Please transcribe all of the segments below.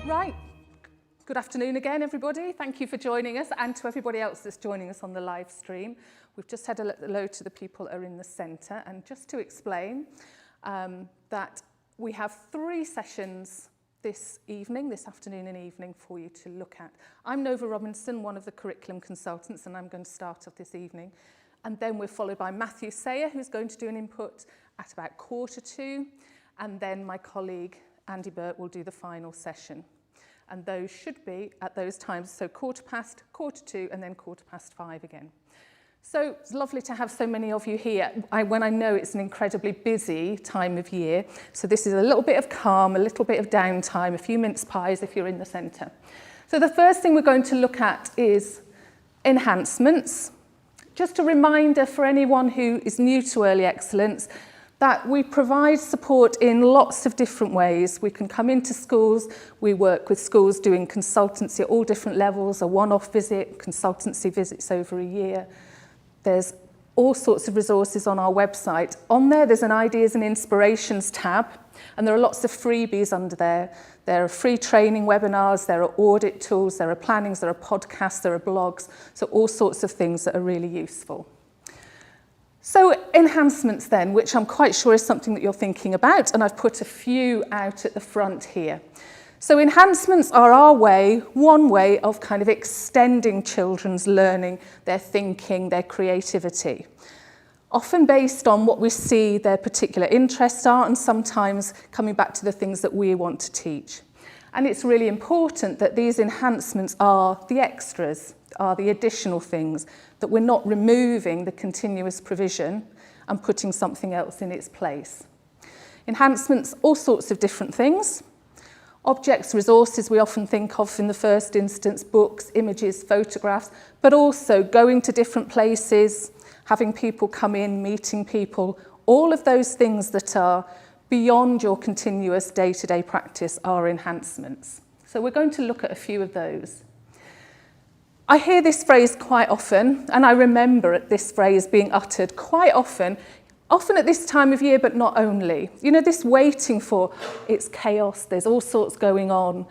Right. Good afternoon again, everybody. Thank you for joining us, and to everybody else that's joining us on the live stream. We've just had a hello to the people that are in the centre, and just to explain that we have 3 sessions this afternoon and evening for you to look at. I'm Nova Robinson, one of the curriculum consultants, and I'm going to start off this evening. And then we're followed by Matthew Sayer, who's going to do an input at about 1:45, and then my colleague Andy Burt will do the final session. And those should be at those times, so 1:15, 1:45, and then 5:15 again. So it's lovely to have so many of you here when I know it's an incredibly busy time of year. So this is a little bit of calm, a little bit of downtime, a few mince pies if you're in the centre. So the first thing we're going to look at is enhancements. Just a reminder for anyone who is new to Early Excellence that we provide support in lots of different ways. We can come into schools, we work with schools doing consultancy at all different levels, a one-off visit, consultancy visits over a year. There's all sorts of resources on our website. On there's an Ideas and Inspirations tab, and there are lots of freebies under there. There are free training webinars, there are audit tools, there are plannings, there are podcasts, there are blogs, so all sorts of things that are really useful. So enhancements then, which I'm quite sure is something that you're thinking about, and I've put a few out at the front here. So enhancements are one way of kind of extending children's learning, their thinking, their creativity. Often based on what we see their particular interests are, and sometimes coming back to the things that we want to teach. And it's really important that these enhancements are the extras, are the additional things, that we're not removing the continuous provision and putting something else in its place. Enhancements, all sorts of different things. Objects, resources we often think of in the first instance, books, images, photographs, but also going to different places, having people come in, meeting people, all of those things that are beyond your continuous day-to-day practice are enhancements. So we're going to look at a few of those. I hear this phrase quite often, and I remember this phrase being uttered quite often at this time of year, but not only. You know, this waiting for, it's chaos, there's all sorts going on.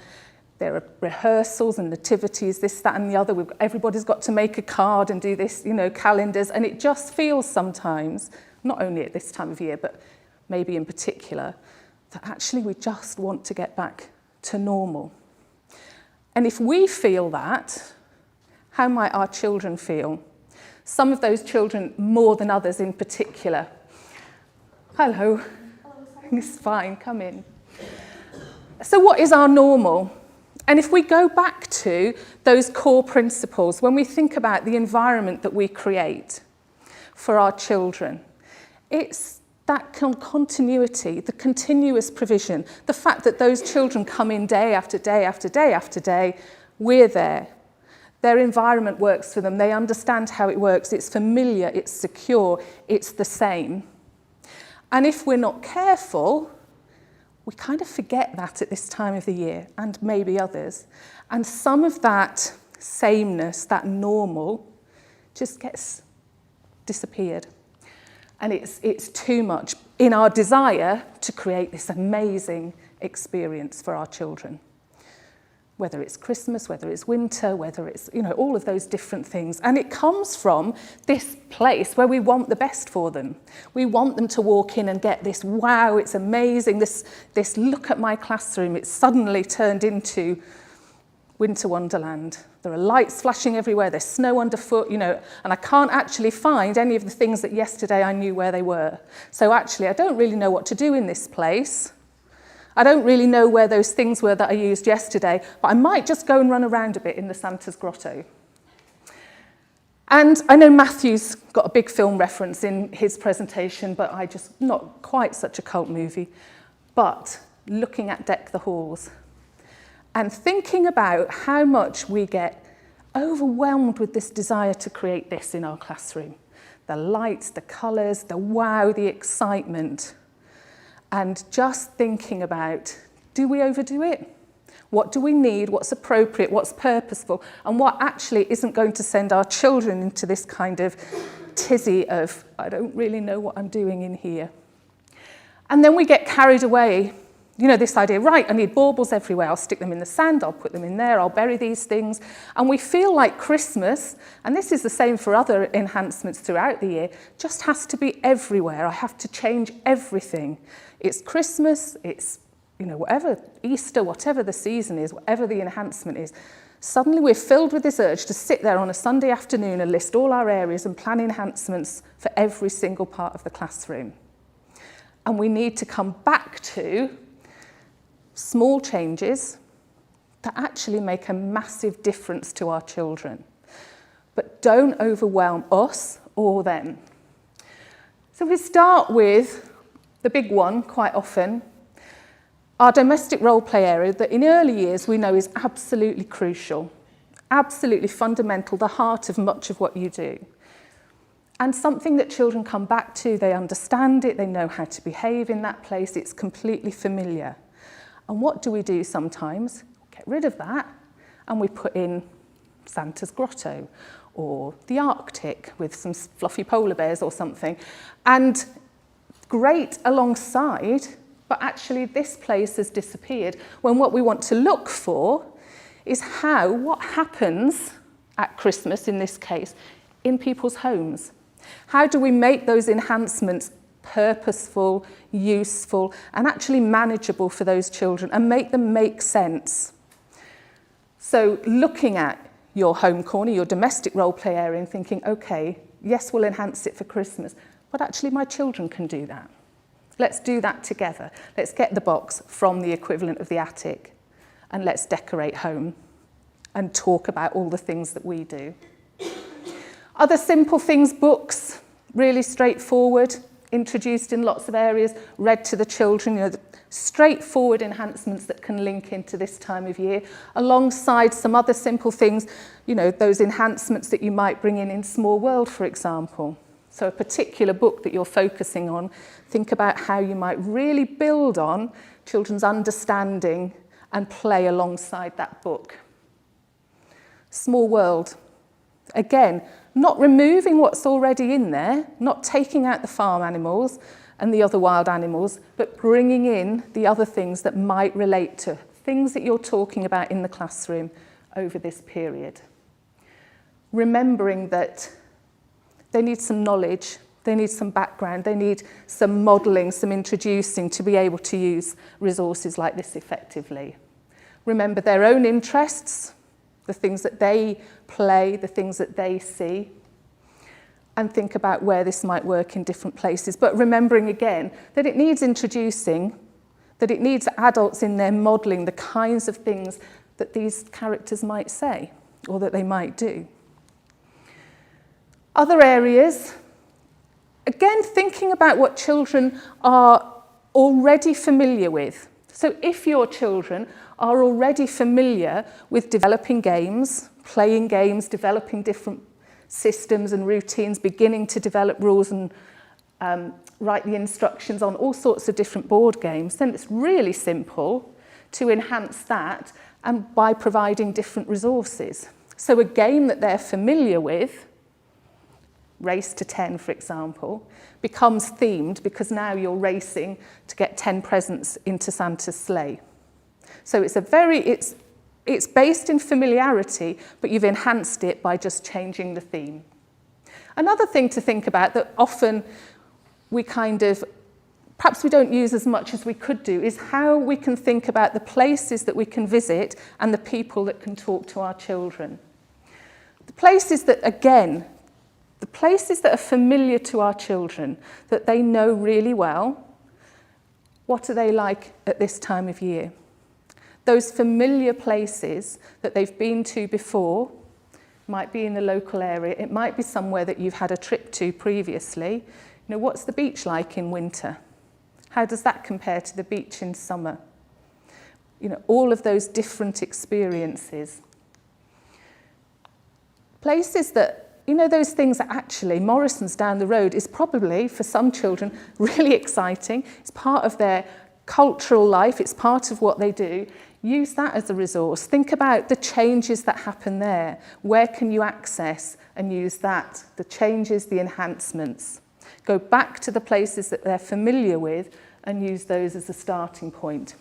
There are rehearsals and nativities, this, that, and the other. Everybody's got to make a card and do this, calendars, and it just feels sometimes, not only at this time of year, but maybe in particular, that actually we just want to get back to normal. And if we feel that, how might our children feel? Some of those children more than others in particular. Hello. It's fine, come in. So what is our normal? And if we go back to those core principles, when we think about the environment that we create for our children, it's that continuity, the continuous provision, the fact that those children come in day after day after day after day, we're there. Their environment works for them. They understand how it works. It's familiar, it's secure, it's the same. And if we're not careful, we kind of forget that at this time of the year, and maybe others. And some of that sameness, that normal, just gets disappeared. And it's too much in our desire to create this amazing experience for our children. Whether it's Christmas, whether it's winter, whether it's, all of those different things. And it comes from this place where we want the best for them. We want them to walk in and get this, wow, it's amazing, this look at my classroom, it's suddenly turned into winter wonderland. There are lights flashing everywhere, there's snow underfoot, and I can't actually find any of the things that yesterday I knew where they were. So actually, I don't really know what to do in this place. I don't really know where those things were that I used yesterday, but I might just go and run around a bit in the Santa's Grotto. And I know Matthew's got a big film reference in his presentation, but not quite such a cult movie. But looking at Deck the Halls and thinking about how much we get overwhelmed with this desire to create this in our classroom. The lights, the colours, the wow, the excitement. And just thinking about, do we overdo it? What do we need? What's appropriate? What's purposeful? And what actually isn't going to send our children into this kind of tizzy of, I don't really know what I'm doing in here. And then we get carried away You know, this idea, right, I need baubles everywhere. I'll stick them in the sand, I'll put them in there, I'll bury these things. And we feel like Christmas, and this is the same for other enhancements throughout the year, just has to be everywhere. I have to change everything. It's Christmas, it's, you know, whatever, Easter, whatever the season is, whatever the enhancement is. Suddenly we're filled with this urge to sit there on a Sunday afternoon and list all our areas and plan enhancements for every single part of the classroom. And we need to come back to small changes that actually make a massive difference to our children, but don't overwhelm us or them. So we start with the big one quite often, our domestic role play area that in early years we know is absolutely crucial, absolutely fundamental, the heart of much of what you do. And something that children come back to, they understand it, they know how to behave in that place, it's completely familiar. And what do we do sometimes? Get rid of that and we put in Santa's grotto or the Arctic with some fluffy polar bears or something. And great alongside, but actually this place has disappeared when what we want to look for is what happens at Christmas in this case in people's homes. How do we make those enhancements purposeful, useful, and actually manageable for those children and make them make sense? So looking at your home corner, your domestic role play area and thinking, okay, yes, we'll enhance it for Christmas, but actually my children can do that. Let's do that together. Let's get the box from the equivalent of the attic and let's decorate home and talk about all the things that we do. Other simple things, books, really straightforward, introduced in lots of areas, read to the children, you know, the straightforward enhancements that can link into this time of year, alongside some other simple things, you know, those enhancements that you might bring in Small World, for example. So a particular book that you're focusing on, think about how you might really build on children's understanding and play alongside that book. Small World. Again, not removing what's already in there, not taking out the farm animals and the other wild animals, but bringing in the other things that might relate to things that you're talking about in the classroom over this period. Remembering that they need some knowledge, they need some background, they need some modelling, some introducing to be able to use resources like this effectively. Remember their own interests, the things that they play, the things that they see, and think about where this might work in different places. But remembering again that it needs introducing, that it needs adults in there modelling the kinds of things that these characters might say or that they might do. Other areas, again, thinking about what children are already familiar with. So if your children are already familiar with developing games, playing games, developing different systems and routines, beginning to develop rules and write the instructions on all sorts of different board games, then it's really simple to enhance that and by providing different resources. So a game that they're familiar with, Race to 10, for example, becomes themed because now you're racing to get 10 presents into Santa's sleigh. So it's based in familiarity, but you've enhanced it by just changing the theme. Another thing to think about that often perhaps we don't use as much as we could do is how we can think about the places that we can visit and the people that can talk to our children. The places that are familiar to our children, that they know really well, what are they like at this time of year? Those familiar places that they've been to before, might be in the local area, it might be somewhere that you've had a trip to previously. You know, what's the beach like in winter? How does that compare to the beach in summer? You know, all of those different experiences. Places that, you know, those things that actually Morrison's down the road is probably, for some children, really exciting. It's part of their cultural life, it's part of what they do. Use that as a resource. Think about the changes that happen there. Where can you access and use that? The changes, the enhancements. Go back to the places that they're familiar with and use those as a starting point.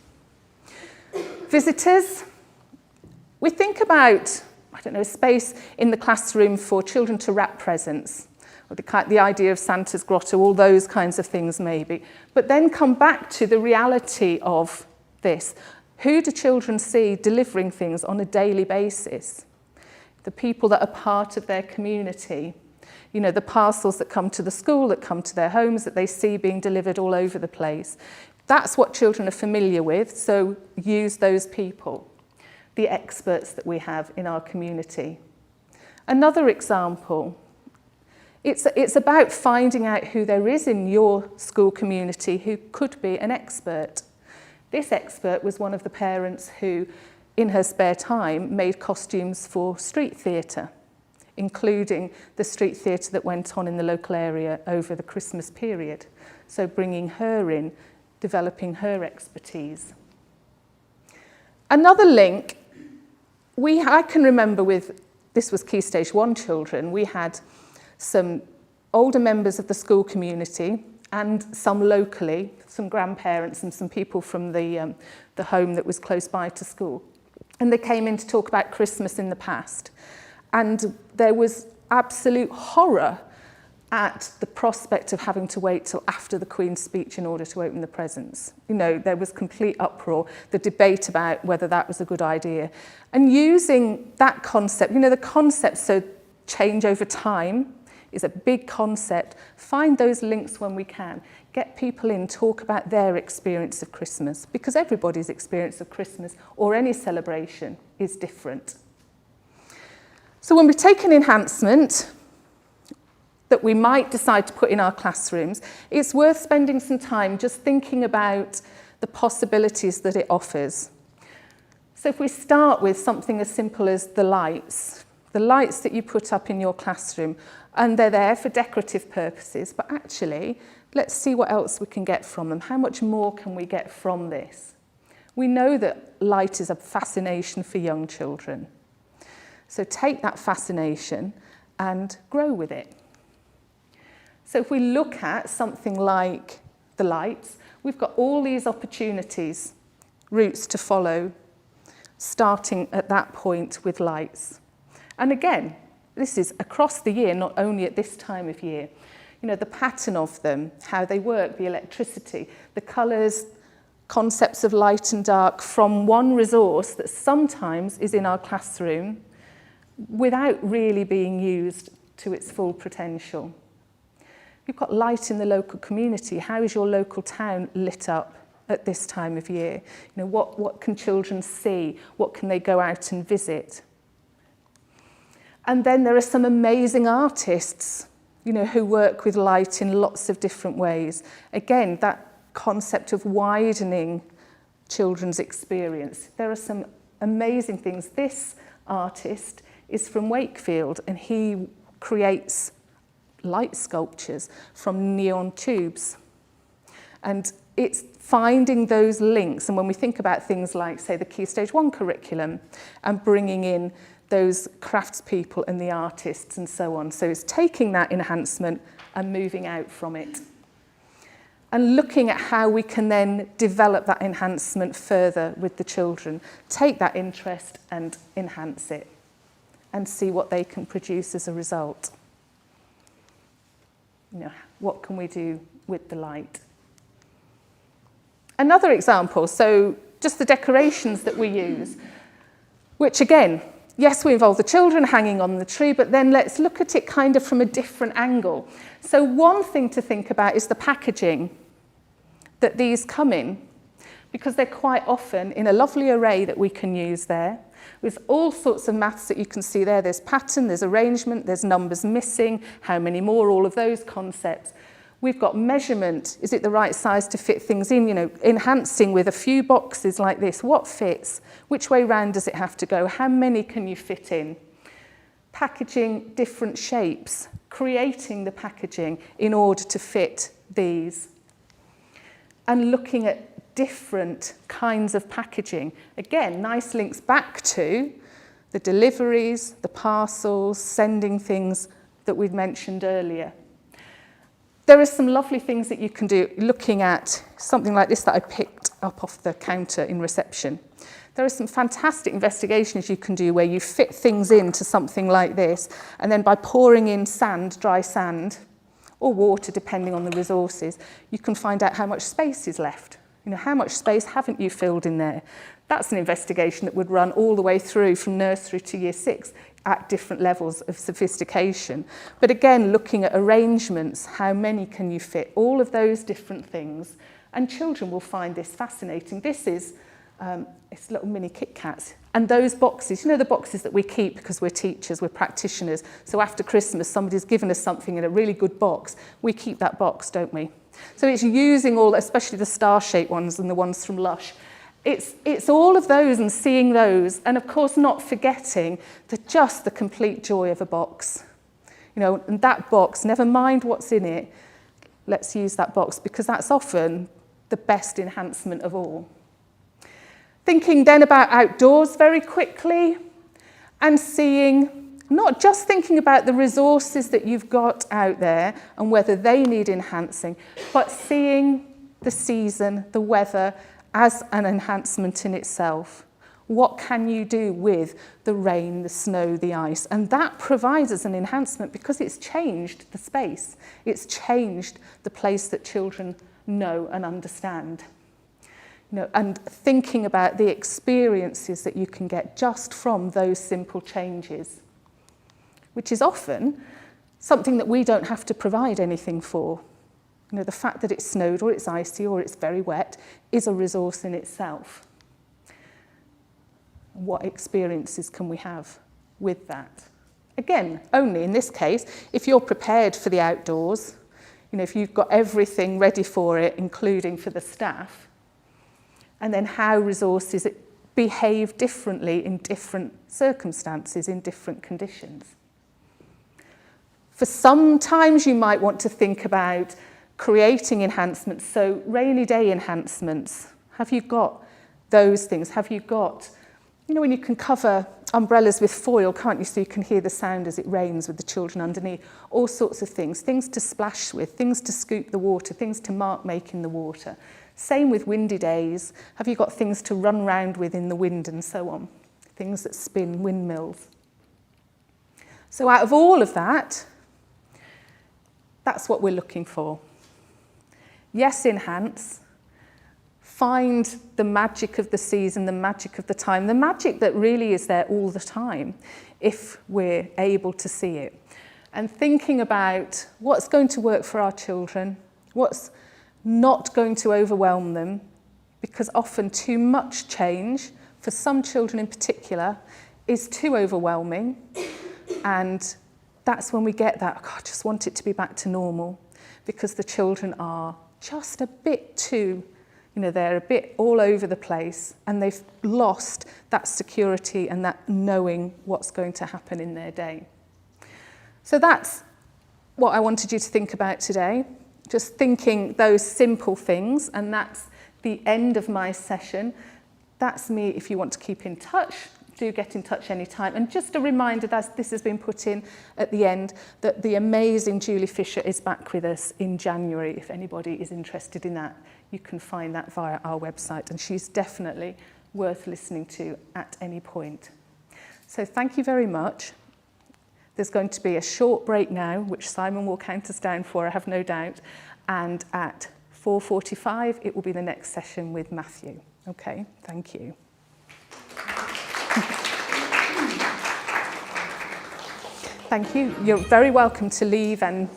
Visitors, we think about, I don't know, a space in the classroom for children to wrap presents, or the idea of Santa's grotto, all those kinds of things maybe. But then come back to the reality of this. Who do children see delivering things on a daily basis? The people that are part of their community. You know, the parcels that come to the school, that come to their homes, that they see being delivered all over the place. That's what children are familiar with, so use those people, the experts that we have in our community. Another example, it's about finding out who there is in your school community who could be an expert. This expert was one of the parents who, in her spare time, made costumes for street theatre, including the street theatre that went on in the local area over the Christmas period. So bringing her in, developing her expertise. Another link, I can remember this was Key Stage 1 children, we had some older members of the school community and some locally, some grandparents and some people from the home that was close by to school. And they came in to talk about Christmas in the past. And there was absolute horror at the prospect of having to wait till after the Queen's speech in order to open the presents. You know, there was complete uproar, the debate about whether that was a good idea. And using that concept, you know, the concepts so change over time is a big concept. Find those links when we can. Get people in, talk about their experience of Christmas, because everybody's experience of Christmas or any celebration is different. So when we take an enhancement that we might decide to put in our classrooms, it's worth spending some time just thinking about the possibilities that it offers. So if we start with something as simple as the lights that you put up in your classroom, and they're there for decorative purposes, but actually, let's see what else we can get from them. How much more can we get from this? We know that light is a fascination for young children. So take that fascination and grow with it. So if we look at something like the lights, we've got all these opportunities, routes to follow, starting at that point with lights. And again, this is across the year, not only at this time of year. You know, the pattern of them, how they work, the electricity, the colours, concepts of light and dark from one resource that sometimes is in our classroom without really being used to its full potential. You've got light in the local community. How is your local town lit up at this time of year? You know, what can children see? What can they go out and visit? And then there are some amazing artists, you know, who work with light in lots of different ways. Again, that concept of widening children's experience. There are some amazing things. This artist is from Wakefield, and he creates light sculptures from neon tubes. And it's finding those links. And when we think about things like, say, the Key Stage 1 curriculum and bringing in those craftspeople and the artists and so on. So it's taking that enhancement and moving out from it. And looking at how we can then develop that enhancement further with the children. Take that interest and enhance it and see what they can produce as a result. You know, what can we do with the light? Another example, so just the decorations that we use, which again, yes, we involve the children hanging on the tree, but then let's look at it kind of from a different angle. So one thing to think about is the packaging that these come in, because they're quite often in a lovely array that we can use there, with all sorts of maths that you can see there. There's pattern, there's arrangement, there's numbers missing, how many more, all of those concepts. We've got measurement, is it the right size to fit things in? You know, enhancing with a few boxes like this, what fits? Which way round does it have to go? How many can you fit in? Packaging different shapes, creating the packaging in order to fit these. And looking at different kinds of packaging. Again, nice links back to the deliveries, the parcels, sending things that we'd mentioned earlier. There are some lovely things that you can do looking at something like this that I picked up off the counter in reception. There are some fantastic investigations you can do where you fit things into something like this, and then by pouring in sand, dry sand, or water, depending on the resources, you can find out how much space is left. You know, how much space haven't you filled in there? That's an investigation that would run all the way through from nursery to year 6 at different levels of sophistication. But again, looking at arrangements, how many can you fit? All of those different things. And children will find this fascinating. This is it's little mini Kit Kats. And those boxes, you know, the boxes that we keep because we're teachers, we're practitioners. So after Christmas, somebody's given us something in a really good box. We keep that box, don't we? So it's using all, especially the star-shaped ones and the ones from Lush. It's all of those and seeing those. And of course, not forgetting just the complete joy of a box. You know, and that box, never mind what's in it, let's use that box because that's often the best enhancement of all. Thinking then about outdoors very quickly and seeing, not just thinking about the resources that you've got out there and whether they need enhancing, but seeing the season, the weather as an enhancement in itself. What can you do with the rain, the snow, the ice? And that provides us an enhancement because it's changed the space. It's changed the place that children know and understand. You know, and thinking about the experiences that you can get just from those simple changes, which is often something that we don't have to provide anything for. You know, the fact that it's snowed or it's icy or it's very wet is a resource in itself. What experiences can we have with that? Again, only in this case, if you're prepared for the outdoors, you know, if you've got everything ready for it, including for the staff, and then how resources behave differently in different circumstances, in different conditions. For sometimes you might want to think about creating enhancements, so rainy day enhancements. Have you got those things? Have you got, you know, when you can cover umbrellas with foil, can't you, so you can hear the sound as it rains with the children underneath? All sorts of things to splash with, things to scoop the water, things to mark make in the water. Same with windy days. Have you got things to run around with in the wind and so on? Things that spin, windmills. So out of all of that, that's what we're looking for. Yes, enhance. Find the magic of the season, the magic of the time, the magic that really is there all the time if we're able to see it. And thinking about what's going to work for our children, what's not going to overwhelm them, because often too much change, for some children in particular, is too overwhelming. And that's when we get that, oh, I just want it to be back to normal, because the children are just a bit too, you know, they're a bit all over the place and they've lost that security and that knowing what's going to happen in their day. So that's what I wanted you to think about today. Just thinking those simple things, and that's the end of my session. That's me. If you want to keep in touch, do get in touch anytime. And just a reminder that this has been put in at the end, that the amazing Julie Fisher is back with us in January. If anybody is interested in that, you can find that via our website, and she's definitely worth listening to at any point. So thank you very much. There's going to be a short break now, which Simon will count us down for, I have no doubt. And at 4:45, it will be the next session with Matthew. Okay, thank you. Thank you. You're very welcome to leave and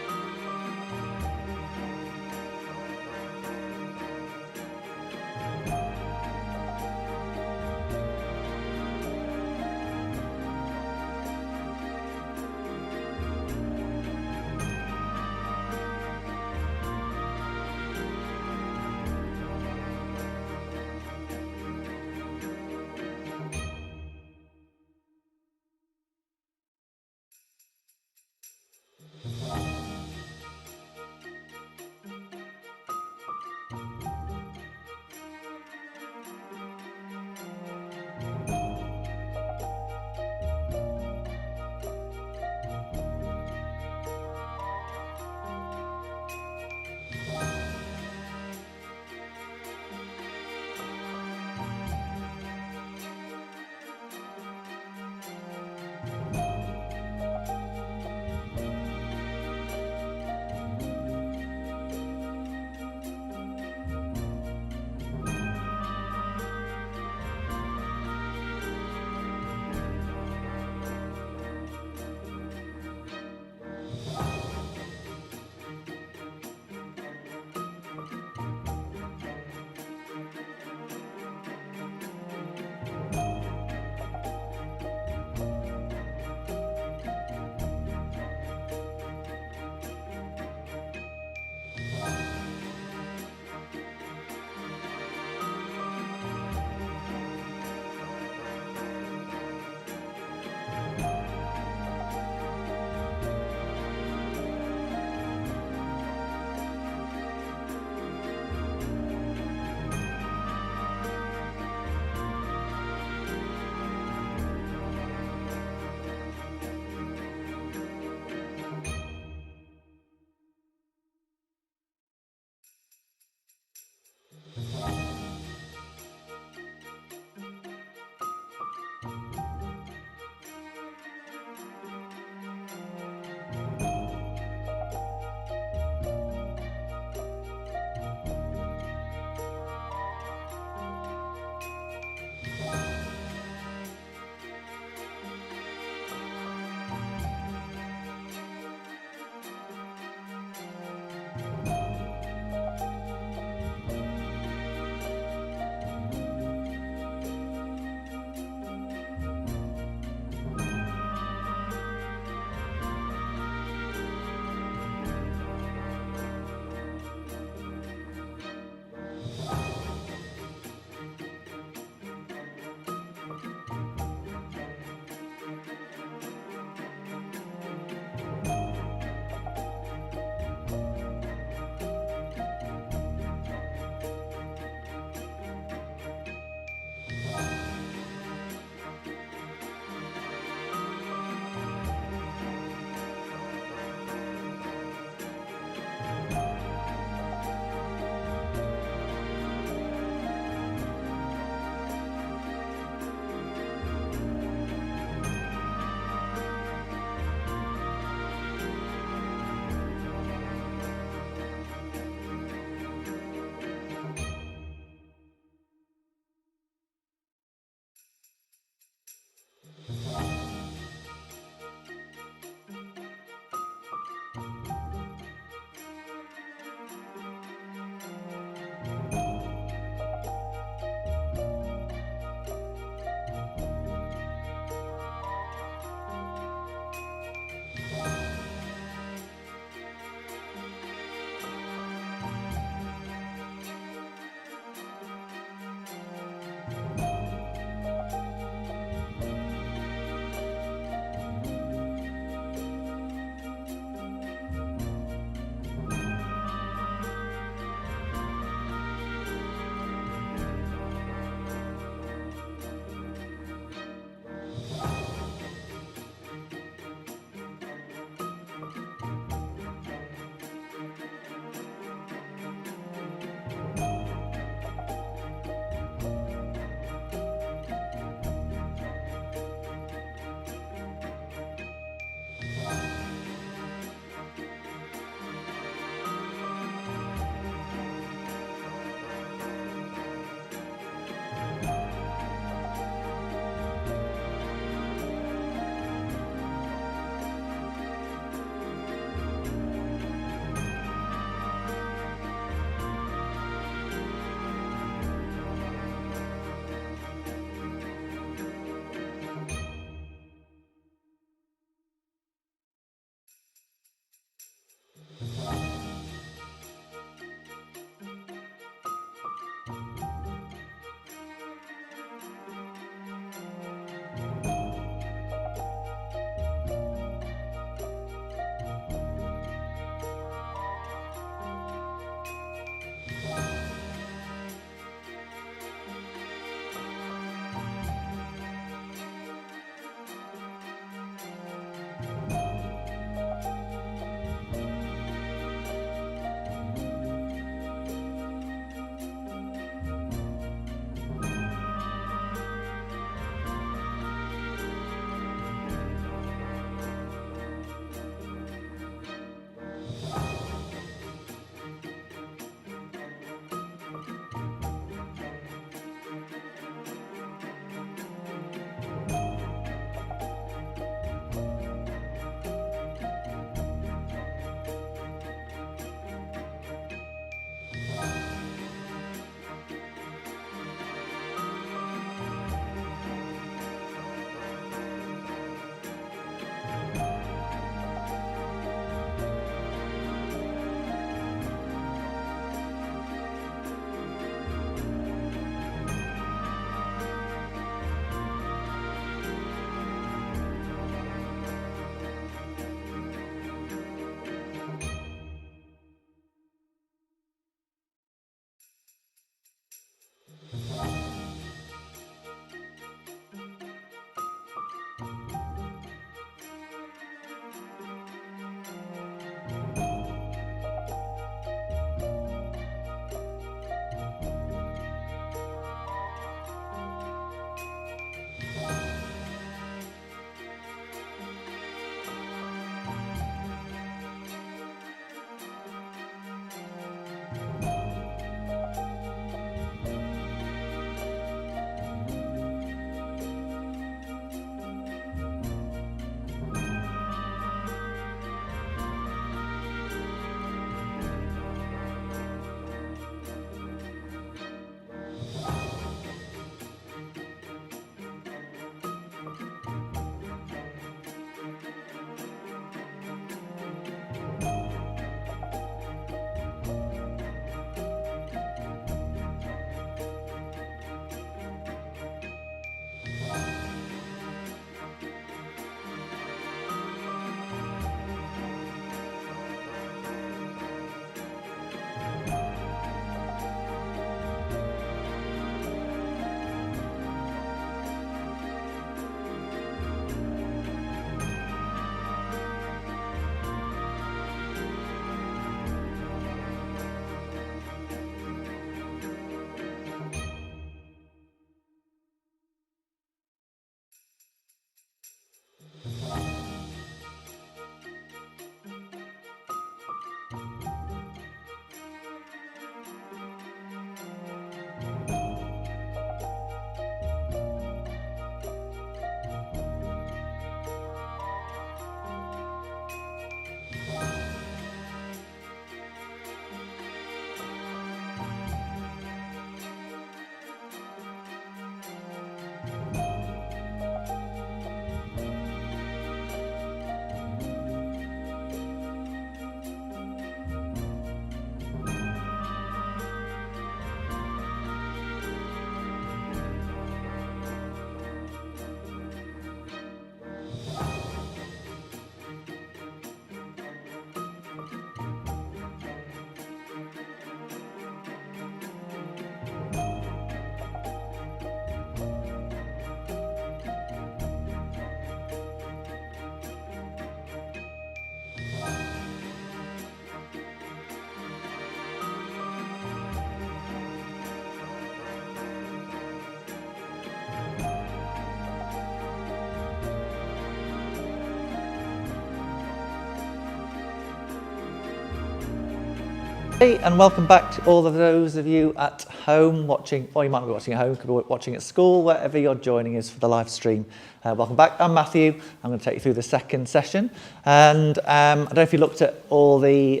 Hey, and welcome back to all of those of you at home watching, or you might be watching at home, could be watching at school, wherever you're joining us for the live stream. Welcome back. I'm Matthew. I'm going to take you through the second session. And I don't know if you looked at all the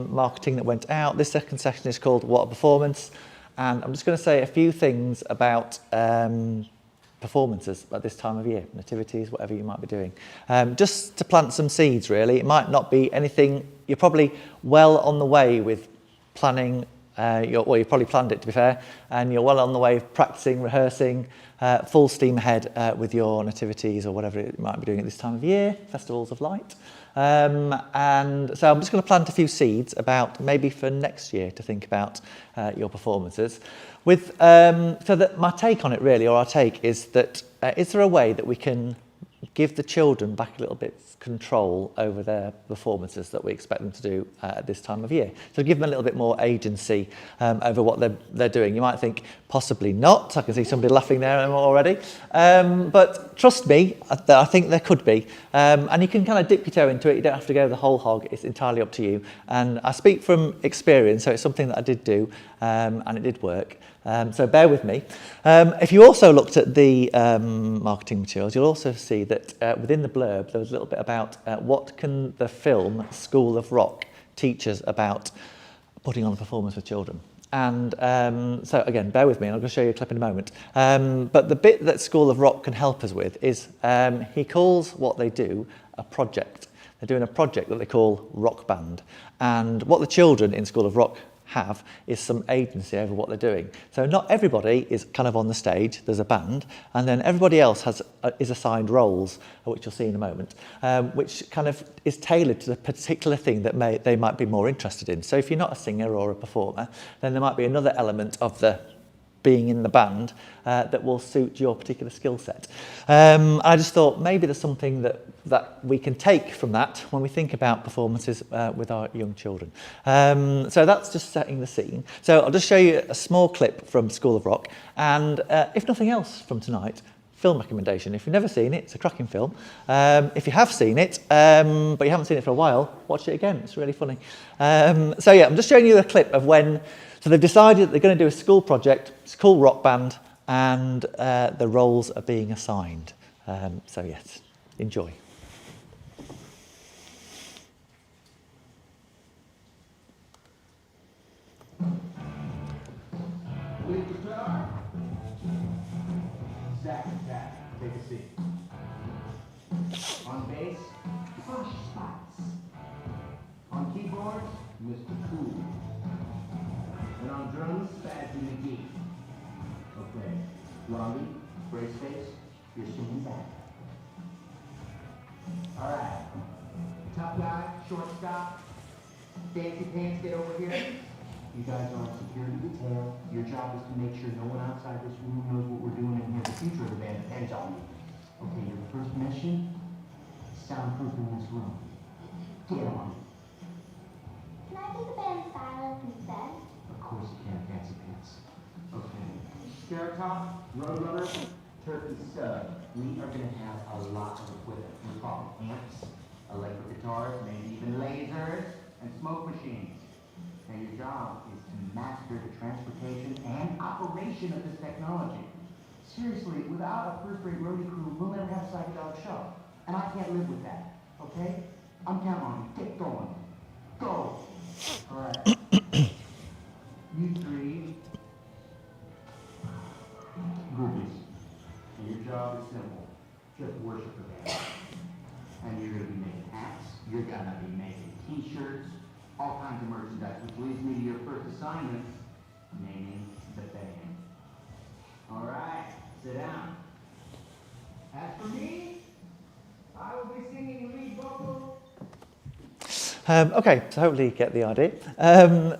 marketing that went out. This second session is called What a Performance. And I'm just going to say a few things about performances at this time of year, nativities, whatever you might be doing. Just to plant some seeds, really. It might not be anything, you're probably well on the way with planning, well, you've probably planned it, to be fair, and you're well on the way of practicing, rehearsing, full steam ahead with your nativities or whatever you might be doing at this time of year, festivals of light. And so I'm just going to plant a few seeds about maybe for next year to think about your performances. With so that my take on it really, or our take, is that is there a way that we can give the children back a little bit of control over their performances that we expect them to do at this time of year? So give them a little bit more agency over what they're doing. You might think possibly not. I can see somebody laughing there already. But trust me, I think there could be. And you can kind of dip your toe into it. You don't have to go the whole hog. It's entirely up to you. And I speak from experience, so it's something that I did do, and it did work. So bear with me. If you also looked at the marketing materials, you'll also see that within the blurb there was a little bit about what can the film School of Rock teach us about putting on a performance with children. And so again, bear with me, and I'm going to show you a clip in a moment. But the bit that School of Rock can help us with is he calls what they do a project. They're doing a project that they call Rock Band. And what the children in School of Rock have is some agency over what they're doing. So not everybody is kind of on the stage, there's a band, and then everybody else is assigned roles, which you'll see in a moment, which kind of is tailored to the particular thing that they might be more interested in. So if you're not a singer or a performer, then there might be another element of the being in the band that will suit your particular skill set. I just thought maybe there's something that we can take from that when we think about performances with our young children. So that's just setting the scene. So I'll just show you a small clip from School of Rock, and if nothing else from tonight, film recommendation. If you've never seen it, it's a cracking film. If you have seen it, but you haven't seen it for a while, watch it again. It's really funny. So yeah, I'm just showing you a clip of when. So they've decided that they're going to do a school project. It's called Rock Band, and the roles are being assigned. So yes, enjoy. Lead guitar. Zach, take a seat. On bass, Fresh Spots. On keyboards, Mr. Cool. And on drums, Spazzy McGee. Okay, Robbie, brace face, you're singing back. All right, tough guy, shortstop, fancy pants, get over here. You guys are on security detail. Your job is to make sure no one outside this room knows what we're doing in here. The future of the band depends on you. Okay, your first mission, soundproofing this room. Get on. Can I do the band silent instead? Of course you can, fancy pants. Okay. Scarab Top, Roadrunner, Turkey Stud. We are going to have a lot of equipment. We're talking amps, electric guitars, maybe even lasers, and smoke machines. And your job is to master the transportation and operation of this technology. Seriously, without a first-rate roadie crew, we'll never have a psychedelic show. And I can't live with that, okay? I'm counting on you. Get going. Go! All right. You three, groupies. And your job is simple. Just worship the band. And you're going to be making hats. You're going to be making t-shirts. All kinds of merchandise, which leads me to your first assignment, naming the band. All right, sit down. As for me, I will be singing lead vocal. Okay, so hopefully you get the idea.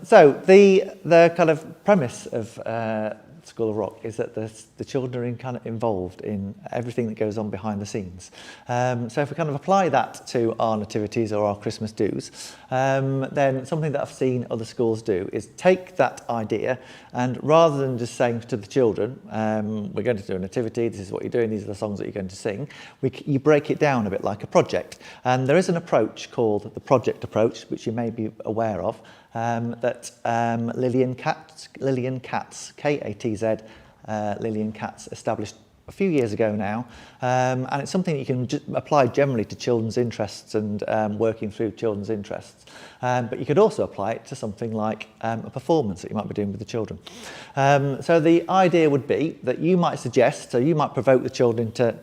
So the kind of premise of School of Rock is that the children are kind of involved in everything that goes on behind the scenes. So if we kind of apply that to our nativities or our Christmas do's, then something that I've seen other schools do is take that idea, and rather than just saying to the children, we're going to do a nativity, this is what you're doing, these are the songs that you're going to sing, you break it down a bit like a project. And there is an approach called the project approach, which you may be aware of, that Lillian Katz, K-A-T-Z, Lillian Katz established a few years ago now, and it's something that you can apply generally to children's interests and working through children's interests. But you could also apply it to something like a performance that you might be doing with the children. So the idea would be that you might suggest, so you might provoke the children to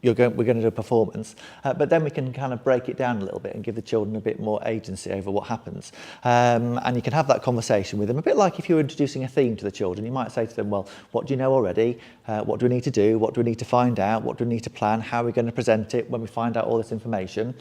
we're going to do a performance, but then we can kind of break it down a little bit and give the children a bit more agency over what happens. And you can have that conversation with them, a bit like if you were introducing a theme to the children. You might say to them, well, what do you know already? What do we need to do? What do we need to find out? What do we need to plan? How are we going to present it when we find out all this information?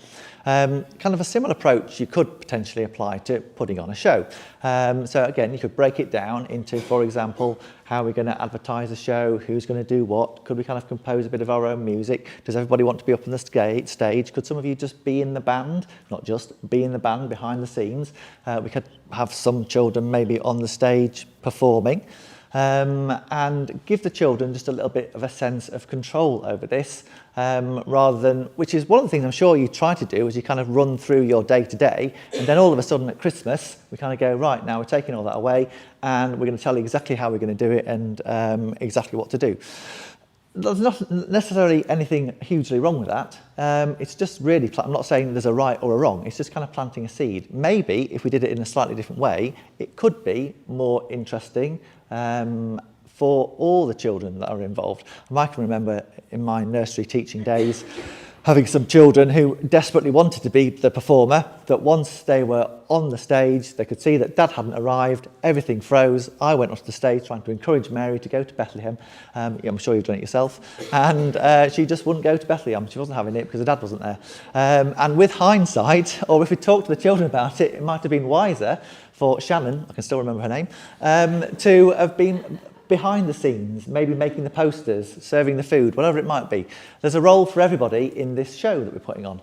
Kind of a similar approach you could potentially apply to putting on a show. So again, you could break it down into, for example, how are we going to advertise the show? Who's going to do what? Could we kind of compose a bit of our own music? Does everybody want to be up on the stage? Could some of you just be in the band? Not just be in the band behind the scenes. We could have some children maybe on the stage performing, and give the children just a little bit of a sense of control over this, rather than, which is one of the things I'm sure you try to do, is you kind of run through your day to day, and then all of a sudden at Christmas we kind of go, right, now we're taking all that away and we're going to tell you exactly how we're going to do it and exactly what to do. There's not necessarily anything hugely wrong with that. It's just really, I'm not saying there's a right or a wrong, it's just kind of planting a seed. Maybe if we did it in a slightly different way, it could be more interesting for all the children that are involved. I can remember in my nursery teaching days having some children who desperately wanted to be the performer, that once they were on the stage, they could see that Dad hadn't arrived, everything froze. I went onto the stage trying to encourage Mary to go to Bethlehem. I'm sure you've done it yourself. And she just wouldn't go to Bethlehem. She wasn't having it because her dad wasn't there. And with hindsight, or if we talked to the children about it, it might have been wiser for Shannon, I can still remember her name, to have been behind the scenes, maybe making the posters, serving the food, whatever it might be. There's a role for everybody in this show that we're putting on,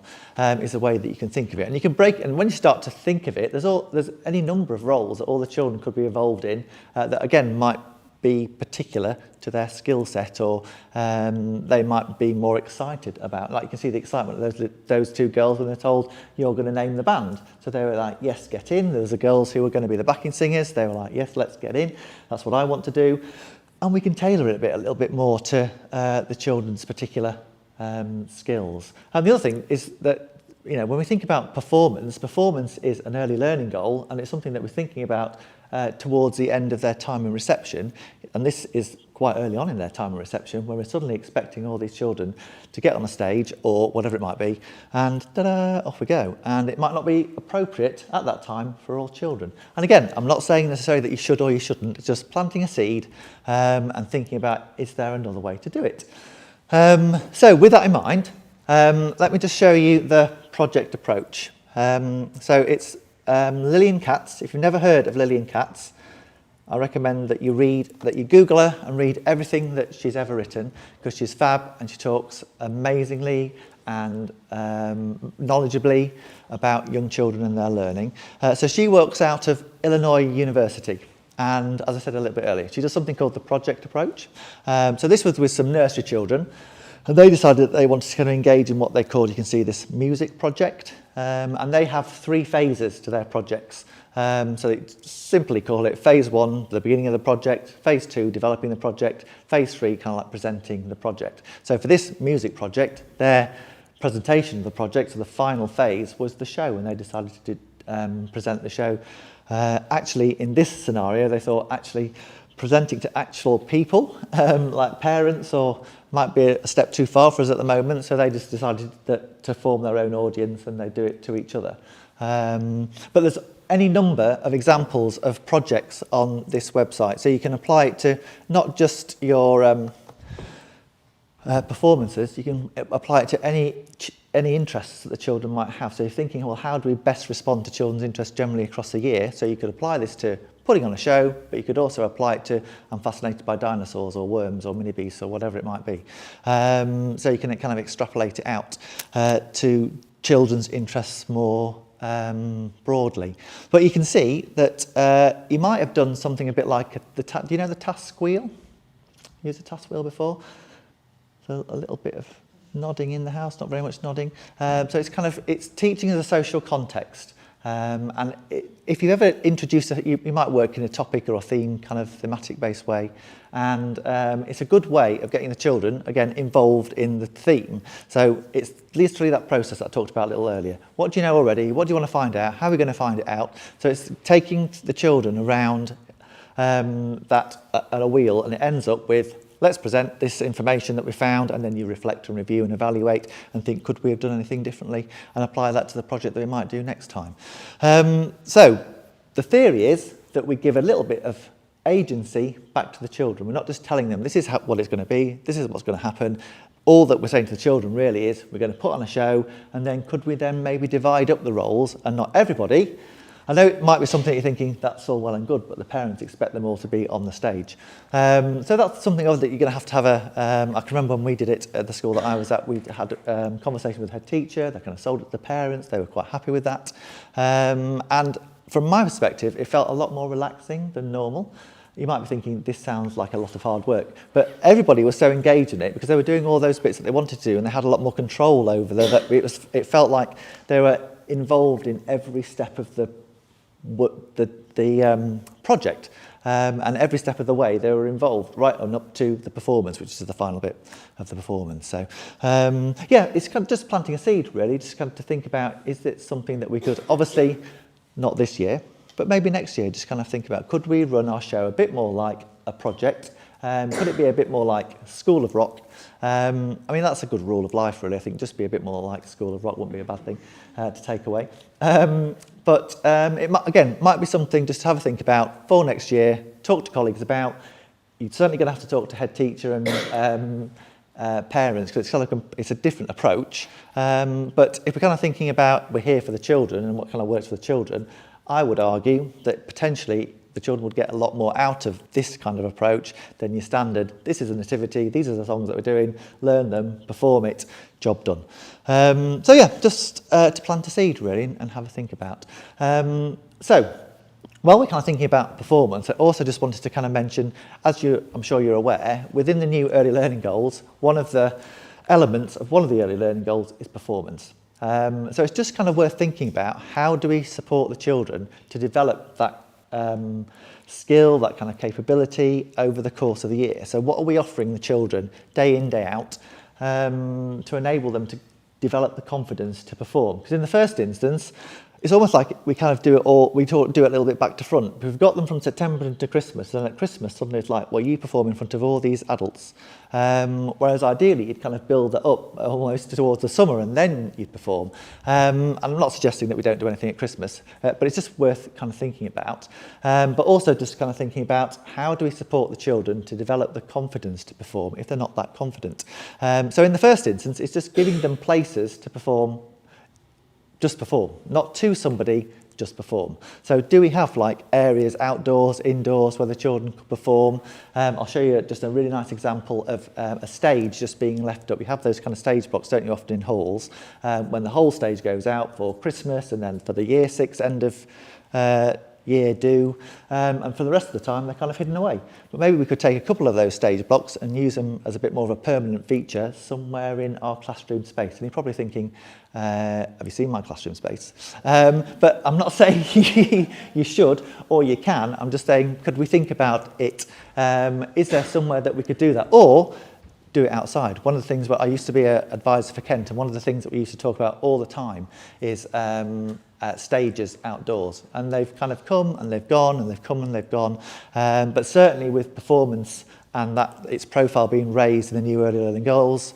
is a way that you can think of it. And you can break, and when you start to think of it, there's any number of roles that all the children could be involved in, that again might be particular to their skill set, or they might be more excited about. Like you can see the excitement of those two girls when they're told, you're going to name the band. So they were like, yes, get in. There was the girls who were going to be the backing singers. They were like, yes, let's get in. That's what I want to do. And we can tailor it a little bit more to the children's particular skills. And the other thing is that, you know, when we think about performance is an early learning goal, and it's something that we're thinking about towards the end of their time in reception. And this is quite early on in their time of reception, where we're suddenly expecting all these children to get on a stage or whatever it might be, and ta-da, off we go. And it might not be appropriate at that time for all children. And again, I'm not saying necessarily that you should or you shouldn't, it's just planting a seed and thinking about, is there another way to do it? So with that in mind, let me just show you the project approach. So it's Lillian Katz. If you've never heard of Lillian Katz, I recommend that you Google her and read everything that she's ever written, because she's fab and she talks amazingly and knowledgeably about young children and their learning. So she works out of Illinois University. And as I said a little bit earlier, she does something called the project approach. So this was with some nursery children, and they decided that they wanted to kind of engage in what they called, you can see this music project. And they have 3 phases to their projects. So they simply call it phase 1, the beginning of the project, phase 2, developing the project, phase 3, kind of like presenting the project. So for this music project, their presentation of the project, so the final phase, was the show, and they decided to present the show. Actually, in this scenario, they thought actually presenting to actual people, like parents, or might be a step too far for us at the moment, so they just decided to form their own audience and they do it to each other. But there's any number of examples of projects on this website, so you can apply it to not just your performances, you can apply it to any interests that the children might have. So you're thinking, well, how do we best respond to children's interests generally across the year? So you could apply this to putting on a show, but you could also apply it to, I'm fascinated by dinosaurs or worms or mini beasts or whatever it might be. So you can kind of extrapolate it out to children's interests more broadly. But you can see that you might have done something a bit like do you know the task wheel? Used a task wheel before? So a little bit of nodding in the house, not very much nodding. So it's teaching as a social context. And if you ever introduce, you might work in a topic or a theme, kind of thematic based way. And it's a good way of getting the children, again, involved in the theme. So it leads through that process that I talked about a little earlier. What do you know already? What do you want to find out? How are we going to find it out? So it's taking the children around that at a wheel, and it ends up with, let's present this information that we found, and then you reflect and review and evaluate and think, could we have done anything differently, and apply that to the project that we might do next time. So the theory is that we give a little bit of agency back to the children. We're not just telling them this is what it's going to be, this is what's going to happen. All that we're saying to the children really is we're going to put on a show, and then could we then maybe divide up the roles, and not everybody. I know it might be something you're thinking, that's all well and good, but the parents expect them all to be on the stage. So that's something that you're going to have I can remember when we did it at the school that I was at, we had a conversation with the head teacher, they kind of sold it to the parents, they were quite happy with that. And from my perspective, it felt a lot more relaxing than normal. You might be thinking, this sounds like a lot of hard work, but everybody was so engaged in it because they were doing all those bits that they wanted to do, and they had a lot more control over them. It felt like they were involved in every step of the project, and every step of the way they were involved, right on up to the performance, which is the final bit of the performance. So yeah, it's kind of just planting a seed really, just kind of to think about, is it something that we could, obviously not this year, but maybe next year, just kind of think about, could we run our show a bit more like a project? Could it be a bit more like School of Rock? I mean, that's a good rule of life, really. I think just be a bit more like School of Rock wouldn't be a bad thing to take away. But it might be something just to have a think about for next year, talk to colleagues about. You're certainly going to have to talk to head teacher and parents, because it's a different approach. But if we're kind of thinking about we're here for the children and what kind of works for the children, I would argue that potentially the children would get a lot more out of this kind of approach than your standard, this is a nativity, these are the songs that we're doing, learn them, perform it, job done. So yeah, just to plant a seed really and have a think about. So while we're kind of thinking about performance, I also just wanted to kind of mention, as I'm sure you're aware, within the new early learning goals, one of the elements of one of the early learning goals is performance. So it's just kind of worth thinking about, how do we support the children to develop that skill, that kind of capability over the course of the year. So what are we offering the children day in, day out to enable them to develop the confidence to perform? Because in the first instance, it's almost like we kind of do it all, do it a little bit back to front. We've got them from September into Christmas, and at Christmas suddenly it's like, well, you perform in front of all these adults. Whereas ideally you'd kind of build that up almost towards the summer and then you'd perform. And I'm not suggesting that we don't do anything at Christmas, but it's just worth kind of thinking about. But also just kind of thinking about, how do we support the children to develop the confidence to perform if they're not that confident? So in the first instance, it's just giving them places to perform. Just perform, not to somebody, just perform. So do we have like areas outdoors, indoors, where the children could perform? I'll show you just a really nice example of a stage just being left up. You have those kind of stage blocks, don't you, often in halls, when the whole stage goes out for Christmas, and then for the year 6 end of year do, and for the rest of the time they're kind of hidden away. But maybe we could take a couple of those stage blocks and use them as a bit more of a permanent feature somewhere in our classroom space. And you're probably thinking, have you seen my classroom space? But I'm not saying you should or you can. I'm just saying, could we think about it? Is there somewhere that we could do that? Or do it outside. One of the things, I used to be an advisor for Kent, and one of the things that we used to talk about all the time is stages outdoors. And they've kind of come and they've gone, and they've come and they've gone. But certainly with performance and that its profile being raised in the new early learning goals,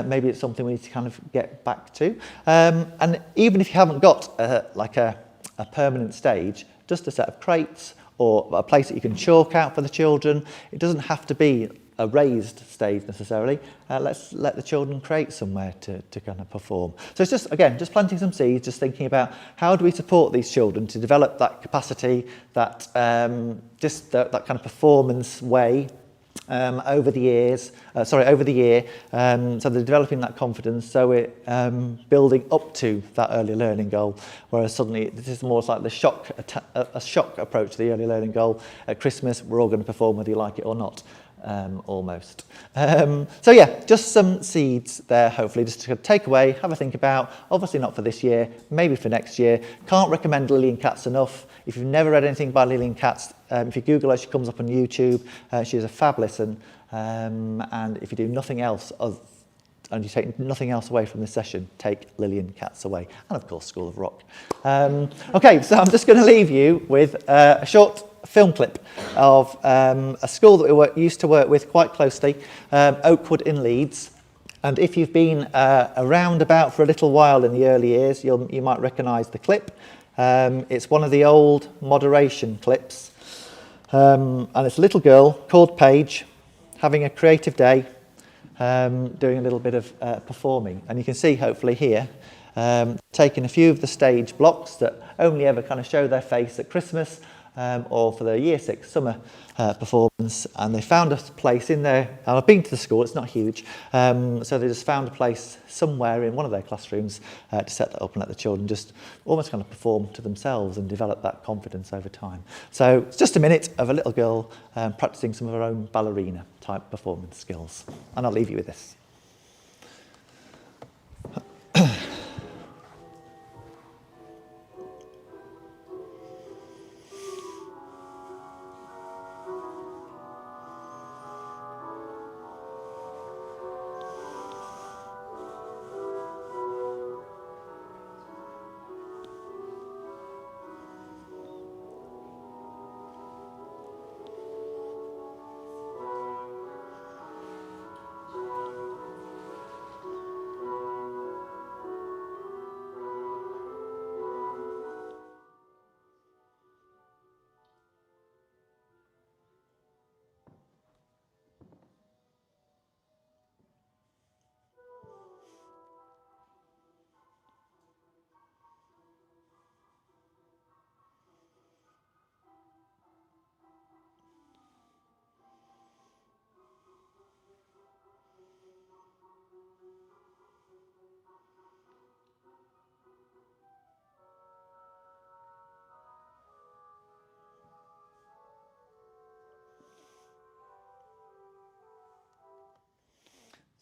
maybe it's something we need to kind of get back to. And even if you haven't got a permanent stage, just a set of crates or a place that you can chalk out for the children. It doesn't have to be a raised stage necessarily. Let's let the children create somewhere to kind of perform. So it's just, again, just planting some seeds, just thinking about how do we support these children to develop that capacity, that that kind of performance way over the year. So they're developing that confidence, so we're building up to that early learning goal, whereas suddenly this is more like the shock approach to the early learning goal. At Christmas, we're all going to perform whether you like it or not. almost. So yeah, just some seeds there, hopefully, just to take away, have a think about. Obviously not for this year, maybe for next year. Can't recommend Lillian Katz enough. If you've never read anything by Lillian Katz, if you Google her, she comes up on YouTube. She's a fab listen. And if you do nothing else, and you take nothing else away from this session, take Lillian Katz away. And of course, School of Rock. Okay, so I'm just going to leave you with a short film clip of a school that we used to work with quite closely, Oakwood in Leeds. And if you've been around about for a little while in the early years, you might recognise the clip. It's one of the old moderation clips. And it's a little girl called Paige having a creative day, doing a little bit of performing. And you can see, hopefully here, taking a few of the stage blocks that only ever kind of show their face at Christmas, or for the Year 6 summer performance, and they found a place in there. And I've been to the school, it's not huge, so they just found a place somewhere in one of their classrooms to set that up and let the children just almost kind of perform to themselves and develop that confidence over time. So it's just a minute of a little girl practicing some of her own ballerina type performance skills, and I'll leave you with this.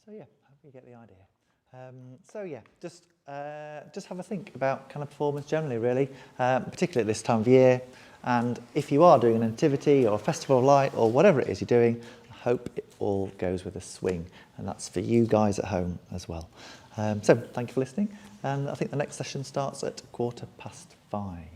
So yeah, I hope you get the idea. So yeah, just have a think about kind of performance generally, really, particularly at this time of year. And if you are doing a nativity or a festival of light or whatever it is you're doing, I hope it all goes with a swing. And that's for you guys at home as well. So thank you for listening. And I think the next session starts at 5:15.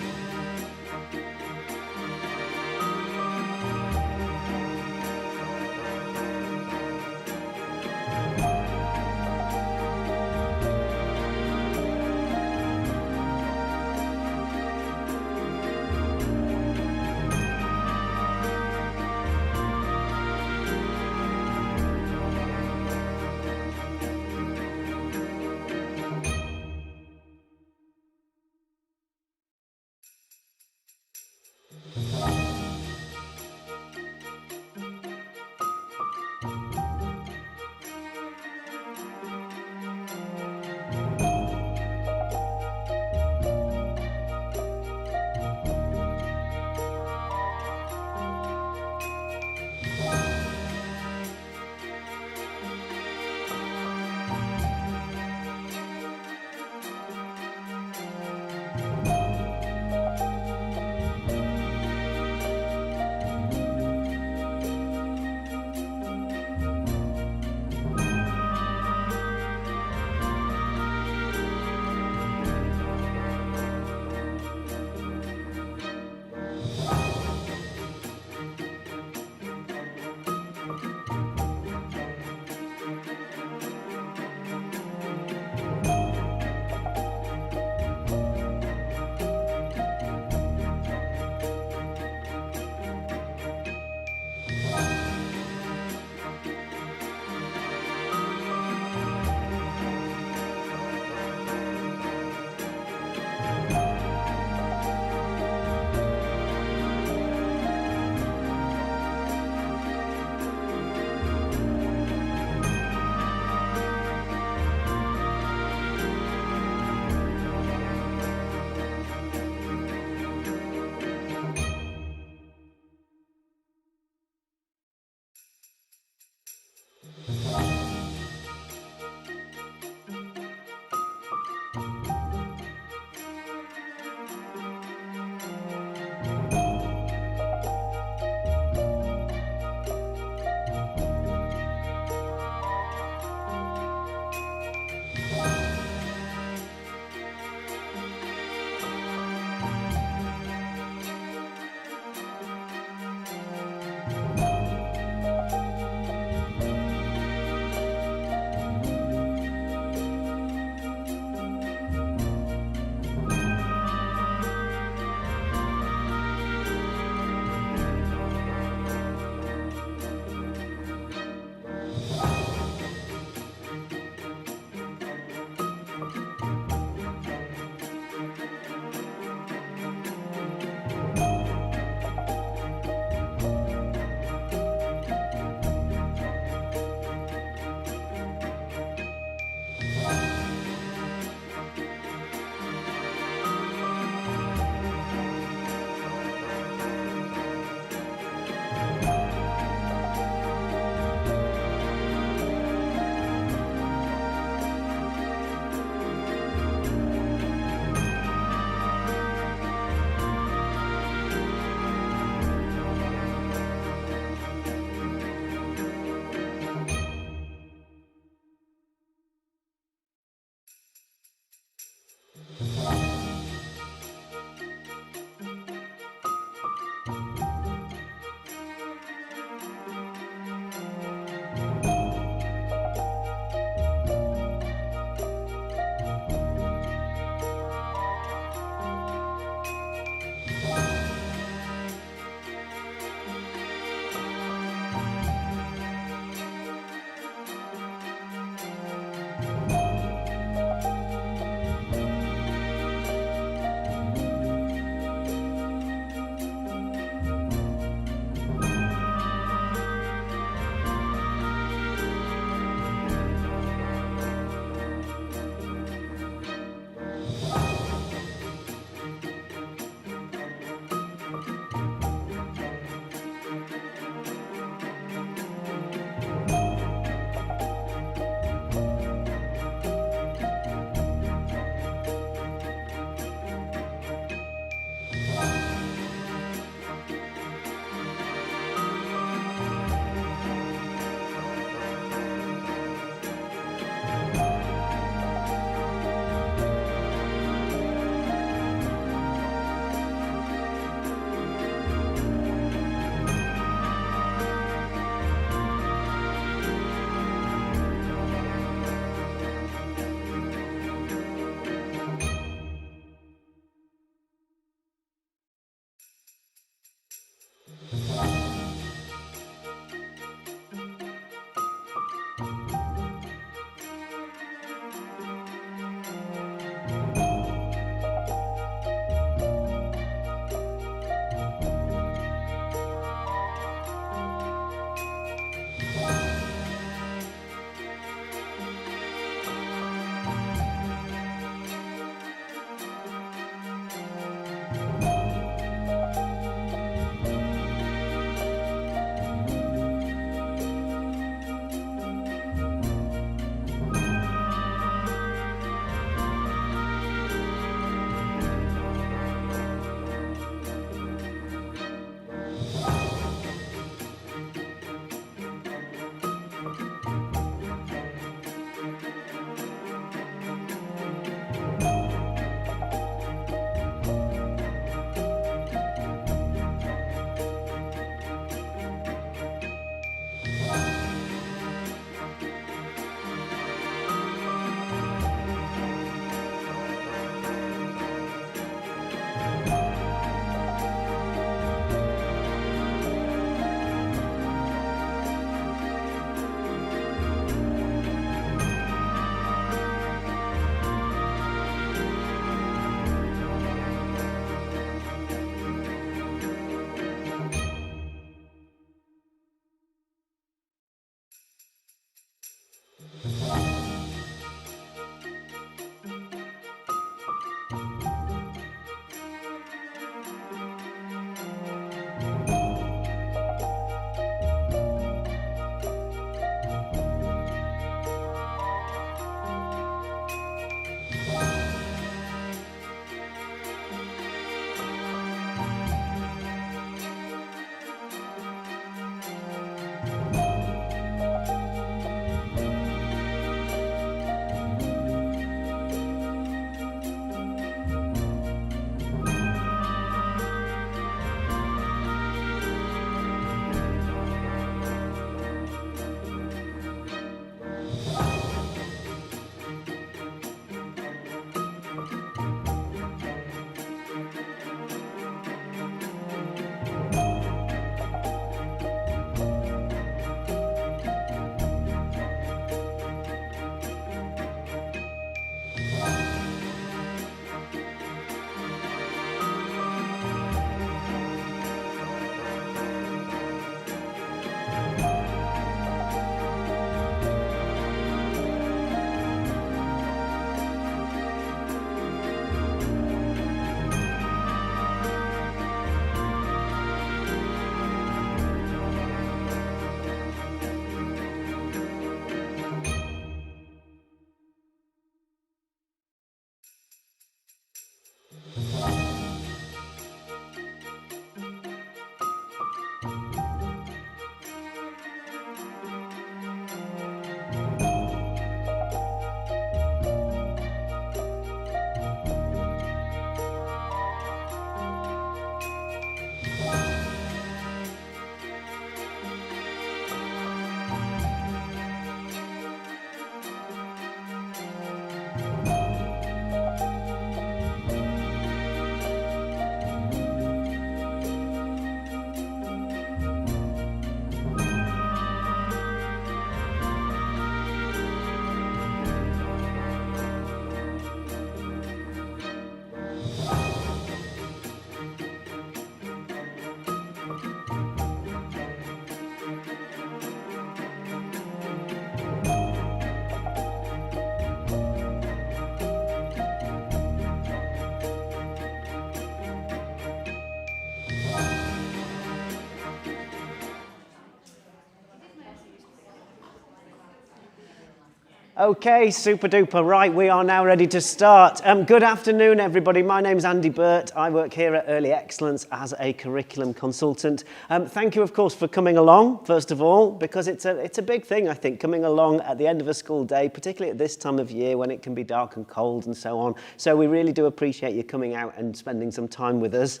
Okay, super duper. Right, we are now ready to start. Good afternoon, everybody. My name's Andy Burt. I work here at Early Excellence as a curriculum consultant. Thank you, of course, for coming along, first of all, because it's a big thing, I think, coming along at the end of a school day, particularly at this time of year when it can be dark and cold and so on. So we really do appreciate you coming out and spending some time with us.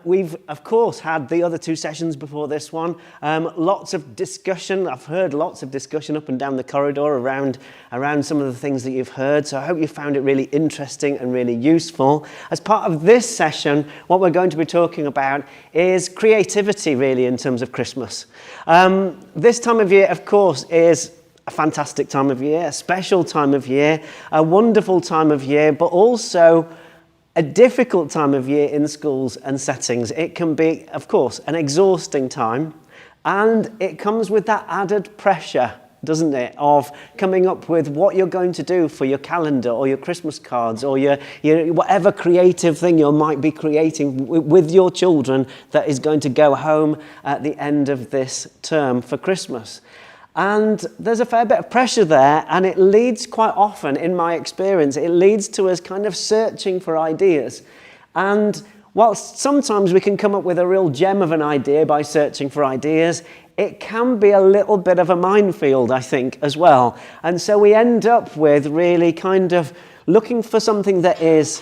We've, of course, had the other two sessions before this one. Lots of discussion. I've heard lots of discussion up and down the corridor around some of the things that you've heard. So I hope you found it really interesting and really useful. As part of this session, what we're going to be talking about is creativity, really, in terms of Christmas. This time of year, of course, is a fantastic time of year, a special time of year, a wonderful time of year, but also a difficult time of year in schools and settings. It can be, of course, an exhausting time, and it comes with that added pressure, doesn't it, of coming up with what you're going to do for your calendar or your Christmas cards or your whatever creative thing you might be creating with your children that is going to go home at the end of this term for Christmas. And there's a fair bit of pressure there, and it leads quite often, in my experience, it leads to us kind of searching for ideas. And whilst sometimes we can come up with a real gem of an idea by searching for ideas, it can be a little bit of a minefield, I think, as well. And so we end up with really kind of looking for something that is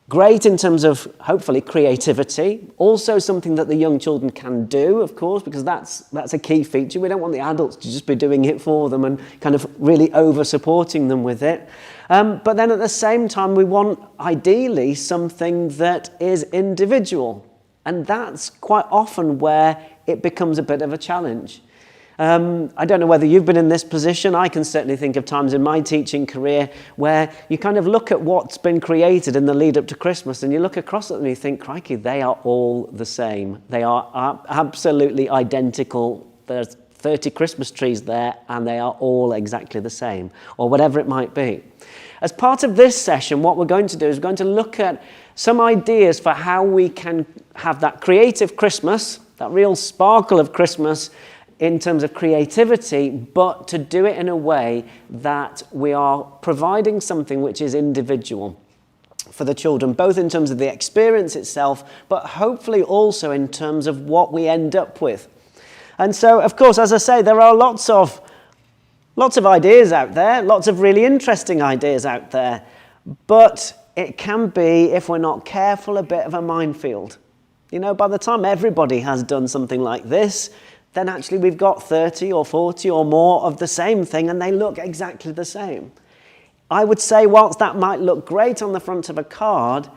great in terms of, hopefully, creativity. Also something that the young children can do, of course, because that's a key feature. We don't want the adults to just be doing it for them and kind of really over-supporting them with it. But then at the same time, we want, ideally, something that is individual. And that's quite often where it becomes a bit of a challenge. I don't know whether you've been in this position. I can certainly think of times in my teaching career where you kind of look at what's been created in the lead up to Christmas and you look across at them and you think, crikey, they are all the same. They are absolutely identical. There's 30 Christmas trees there and they are all exactly the same, or whatever it might be. As part of this session, what we're going to do is we're going to look at some ideas for how we can have that creative Christmas, that real sparkle of Christmas in terms of creativity, but to do it in a way that we are providing something which is individual for the children, both in terms of the experience itself, but hopefully also in terms of what we end up with. And so, of course, as I say, there are lots of ideas out there, lots of really interesting ideas out there, but it can be, if we're not careful, a bit of a minefield. You know, by the time everybody has done something like this, then actually we've got 30 or 40 or more of the same thing and they look exactly the same. I would say whilst that might look great on the front of a card,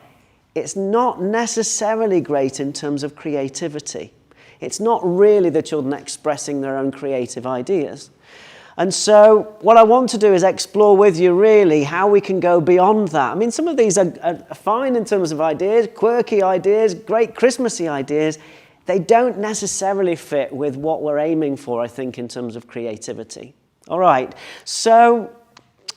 it's not necessarily great in terms of creativity. It's not really the children expressing their own creative ideas. And so what I want to do is explore with you really how we can go beyond that. I mean, some of these are fine in terms of ideas, quirky ideas, great Christmassy ideas. They don't necessarily fit with what we're aiming for, I think, in terms of creativity. All right, so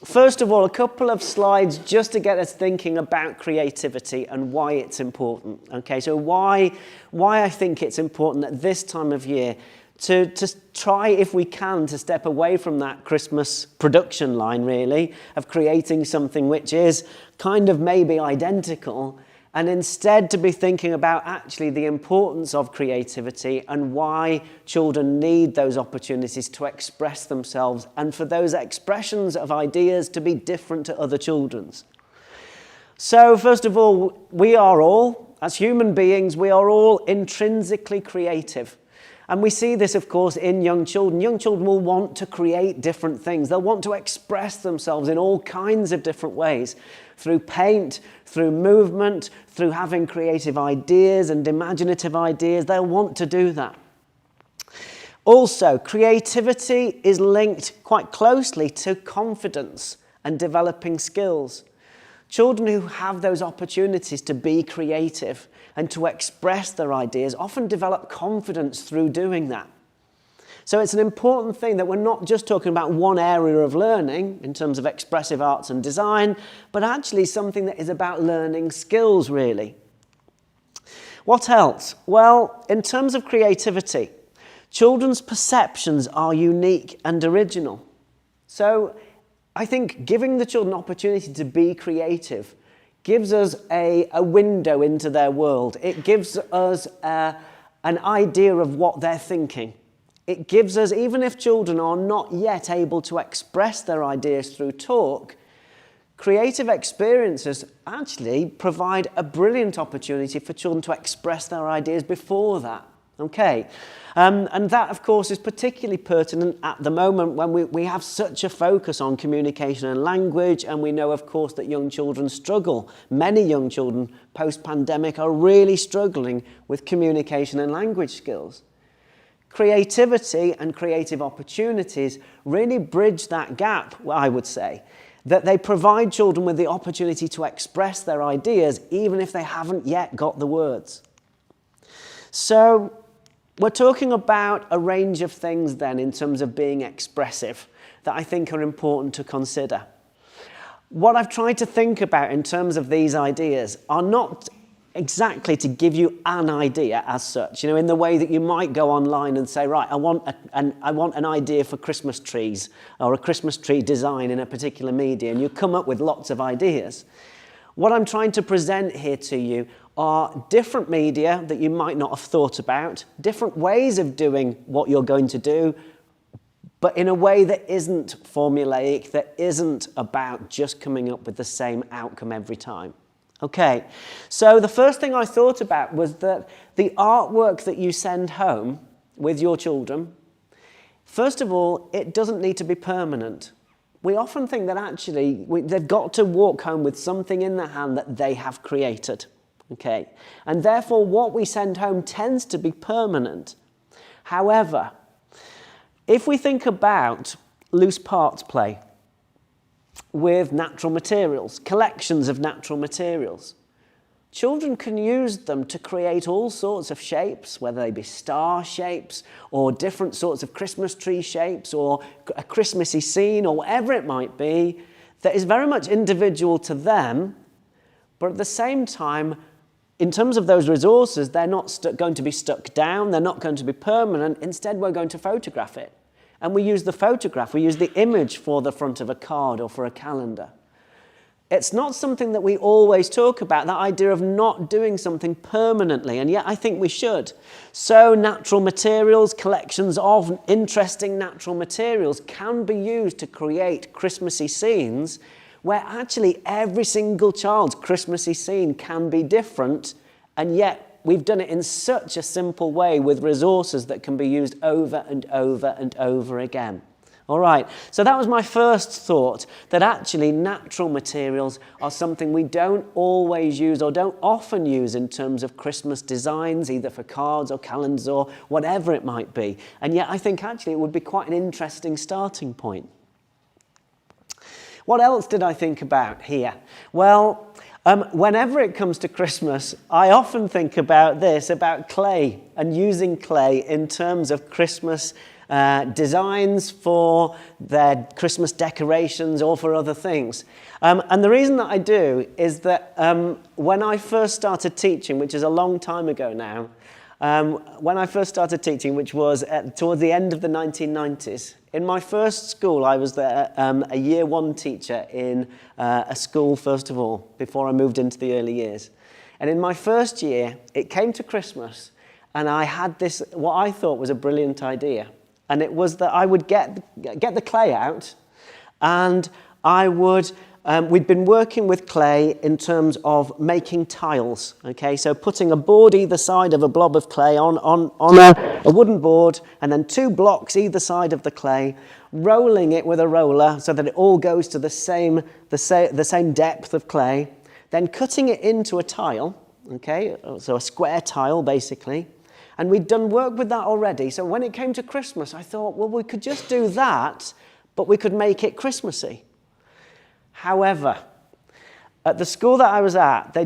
first of all, a couple of slides just to get us thinking about creativity and why it's important. Okay, so why I think it's important at this time of year to try, if we can, to step away from that Christmas production line, really, of creating something which is kind of maybe identical, and instead to be thinking about actually the importance of creativity and why children need those opportunities to express themselves and for those expressions of ideas to be different to other children's. So first of all, we are all, as human beings, we are all intrinsically creative. And we see this, of course, in young children. Young children will want to create different things. They'll want to express themselves in all kinds of different ways, through paint, through movement, through having creative ideas and imaginative ideas. They'll want to do that. Also, creativity is linked quite closely to confidence and developing skills. Children who have those opportunities to be creative and to express their ideas often develop confidence through doing that. So it's an important thing that we're not just talking about one area of learning in terms of expressive arts and design, but actually something that is about learning skills, really. What else? Well, in terms of creativity, children's perceptions are unique and original. So I think giving the children opportunity to be creative gives us a window into their world. It gives us an idea of what they're thinking. It gives us, even if children are not yet able to express their ideas through talk, creative experiences actually provide a brilliant opportunity for children to express their ideas before that. Okay, and that, of course, is particularly pertinent at the moment when we have such a focus on communication and language, and we know, of course, that young children struggle. Many young children post-pandemic are really struggling with communication and language skills. Creativity and creative opportunities really bridge that gap, I would say, that they provide children with the opportunity to express their ideas even if they haven't yet got the words. So we're talking about a range of things then in terms of being expressive that I think are important to consider. What I've tried to think about in terms of these ideas are not exactly to give you an idea as such, you know, in the way that you might go online and say, right, I want an idea for Christmas trees or a Christmas tree design in a particular media, and you come up with lots of ideas. What I'm trying to present here to you are different media that you might not have thought about, different ways of doing what you're going to do, but in a way that isn't formulaic, that isn't about just coming up with the same outcome every time. Okay, so the first thing I thought about was that the artwork that you send home with your children, first of all, it doesn't need to be permanent. We often think that actually they've got to walk home with something in their hand that they have created. Okay, and therefore what we send home tends to be permanent. However, if we think about loose parts play with natural materials, collections of natural materials, children can use them to create all sorts of shapes, whether they be star shapes or different sorts of Christmas tree shapes or a Christmassy scene or whatever it might be, that is very much individual to them, but at the same time, in terms of those resources, they're not going to be stuck down, they're not going to be permanent. Instead, we're going to photograph it. And we use the photograph, we use the image for the front of a card or for a calendar. It's not something that we always talk about, that idea of not doing something permanently, and yet I think we should. So natural materials, collections of interesting natural materials can be used to create Christmassy scenes where actually every single child's Christmassy scene can be different, and yet we've done it in such a simple way with resources that can be used over and over and over again. All right, so that was my first thought, that actually natural materials are something we don't always use or don't often use in terms of Christmas designs, either for cards or calendars or whatever it might be. And yet I think actually it would be quite an interesting starting point. What else did I think about here? Well, whenever it comes to Christmas, I often think about this, about clay and using clay in terms of Christmas designs for their Christmas decorations or for other things. And the reason that I do is that when I first started teaching, which is a long time ago now, when I first started teaching, which was towards the end of the 1990s, in my first school, I was there, a year one teacher in a school, first of all, before I moved into the early years. And in my first year, it came to Christmas, and I had this, what I thought was a brilliant idea. And it was that I would get the clay out, and I would, we'd been working with clay in terms of making tiles, okay? So putting a board either side of a blob of clay on a wooden board, and then 2 blocks either side of the clay, rolling it with a roller so that it all goes to the same depth of clay, then cutting it into a tile, okay? So a square tile, basically. And we'd done work with that already. So when it came to Christmas, I thought, well, we could just do that, but we could make it Christmassy. However, at the school that I was at, they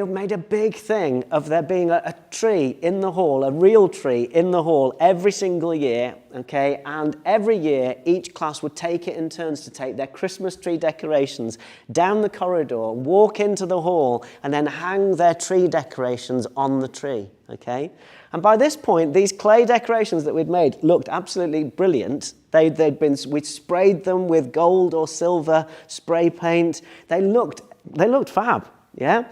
made a big thing of there being a tree in the hall, a real tree in the hall every single year, okay? And every year, each class would take it in turns to take their Christmas tree decorations down the corridor, walk into the hall, and then hang their tree decorations on the tree, okay? And by this point, these clay decorations that we'd made looked absolutely brilliant. We'd sprayed them with gold or silver spray paint. They looked fab, yeah?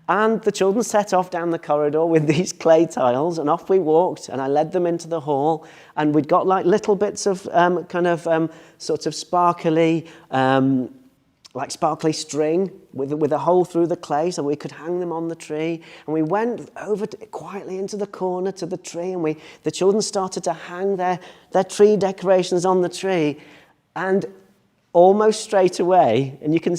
And the children set off down the corridor with these clay tiles, and off we walked, and I led them into the hall, and we'd got like little bits of sort of sparkly string with a hole through the clay so we could hang them on the tree. And we went over quietly into the corner to the tree, and the children started to hang their tree decorations on the tree. And almost straight away, and you can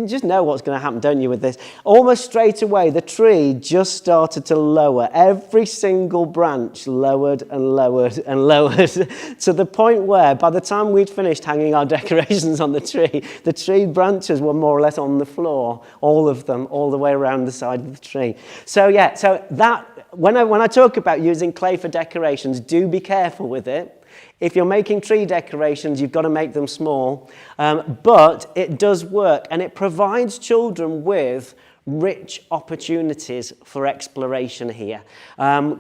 just know what's going to happen, don't you, with this? Almost straight away, the tree just started to lower. Every single branch lowered and lowered and lowered to the point where by the time we'd finished hanging our decorations on the tree branches were more or less on the floor, all of them, all the way around the side of the tree. So that when I talk about using clay for decorations, do be careful with it. If you're making tree decorations, you've got to make them small, but it does work, and it provides children with rich opportunities for exploration here.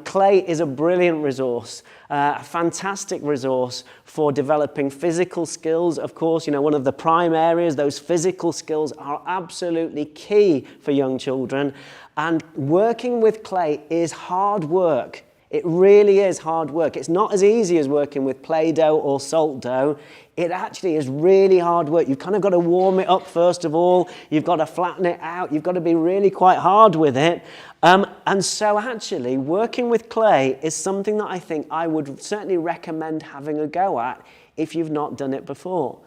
Clay is a brilliant resource, a fantastic resource for developing physical skills. Of course, one of the prime areas, those physical skills are absolutely key for young children, and working with clay is hard work. It really is hard work. It's not as easy as working with Play-Doh or salt dough. It actually is really hard work. You've kind of got to warm it up first of all. You've got to flatten it out. You've got to be really quite hard with it. And so actually working with clay is something that I think I would certainly recommend having a go at if you've not done it before.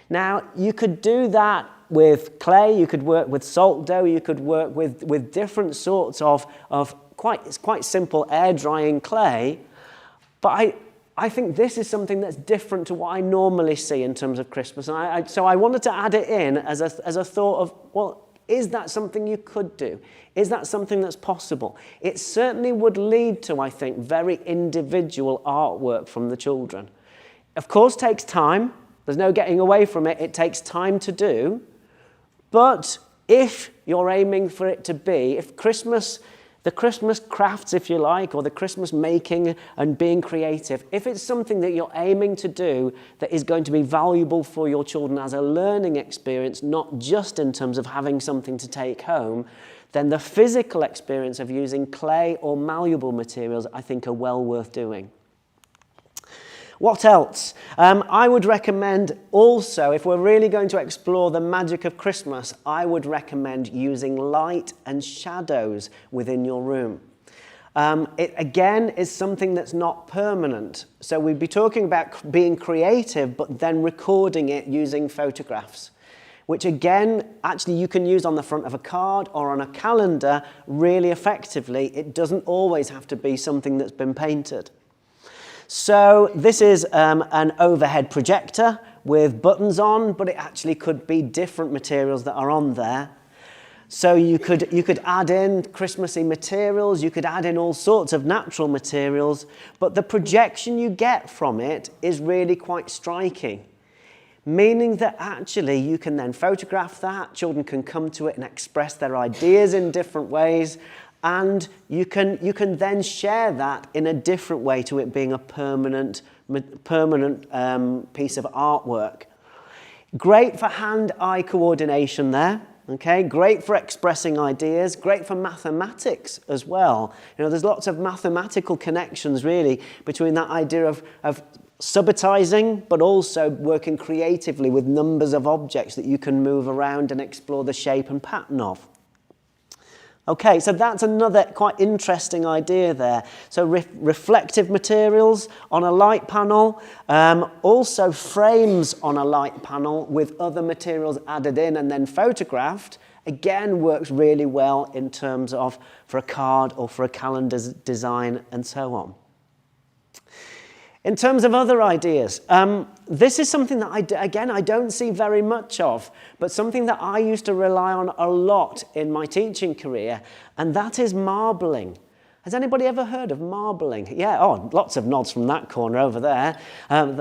Now, you could do that with clay. You could work with salt dough. You could work with different sorts of quite simple air drying clay, but I think this is something that's different to what I normally see in terms of Christmas. And so I wanted to add it in as a thought of, well, is that something you could do? Is that something that's possible? It certainly would lead to, I think, very individual artwork from the children. Of course, takes time. There's no getting away from it. It takes time to do. But if you're aiming for it to be, if the Christmas crafts, if you like, or the Christmas making and being creative, if it's something that you're aiming to do that is going to be valuable for your children as a learning experience, not just in terms of having something to take home, then the physical experience of using clay or malleable materials, I think, are well worth doing. What else? I would recommend also, if we're really going to explore the magic of Christmas, I would recommend using light and shadows within your room. It, again, is something that's not permanent. So we'd be talking about being creative, but then recording it using photographs, which, again, actually you can use on the front of a card or on a calendar really effectively. It doesn't always have to be something that's been painted. So this is an overhead projector with buttons on, but it actually could be different materials that are on there. So you could add in Christmassy materials, you could add in all sorts of natural materials, but the projection you get from it is really quite striking, meaning that actually you can then photograph that, children can come to it and express their ideas in different ways, and you can then share that in a different way to it being a permanent piece of artwork. Great for hand-eye coordination there, okay? Great for expressing ideas, great for mathematics as well. There's lots of mathematical connections really between that idea of subitizing, but also working creatively with numbers of objects that you can move around and explore the shape and pattern of. Okay, so that's another quite interesting idea there. So reflective materials on a light panel, also frames on a light panel with other materials added in and then photographed, again works really well in terms of for a card or for a calendar design and so on. In terms of other ideas, this is something that, I don't see very much of, but something that I used to rely on a lot in my teaching career, and that is marbling. Has anybody ever heard of marbling? Yeah, oh, lots of nods from that corner over there.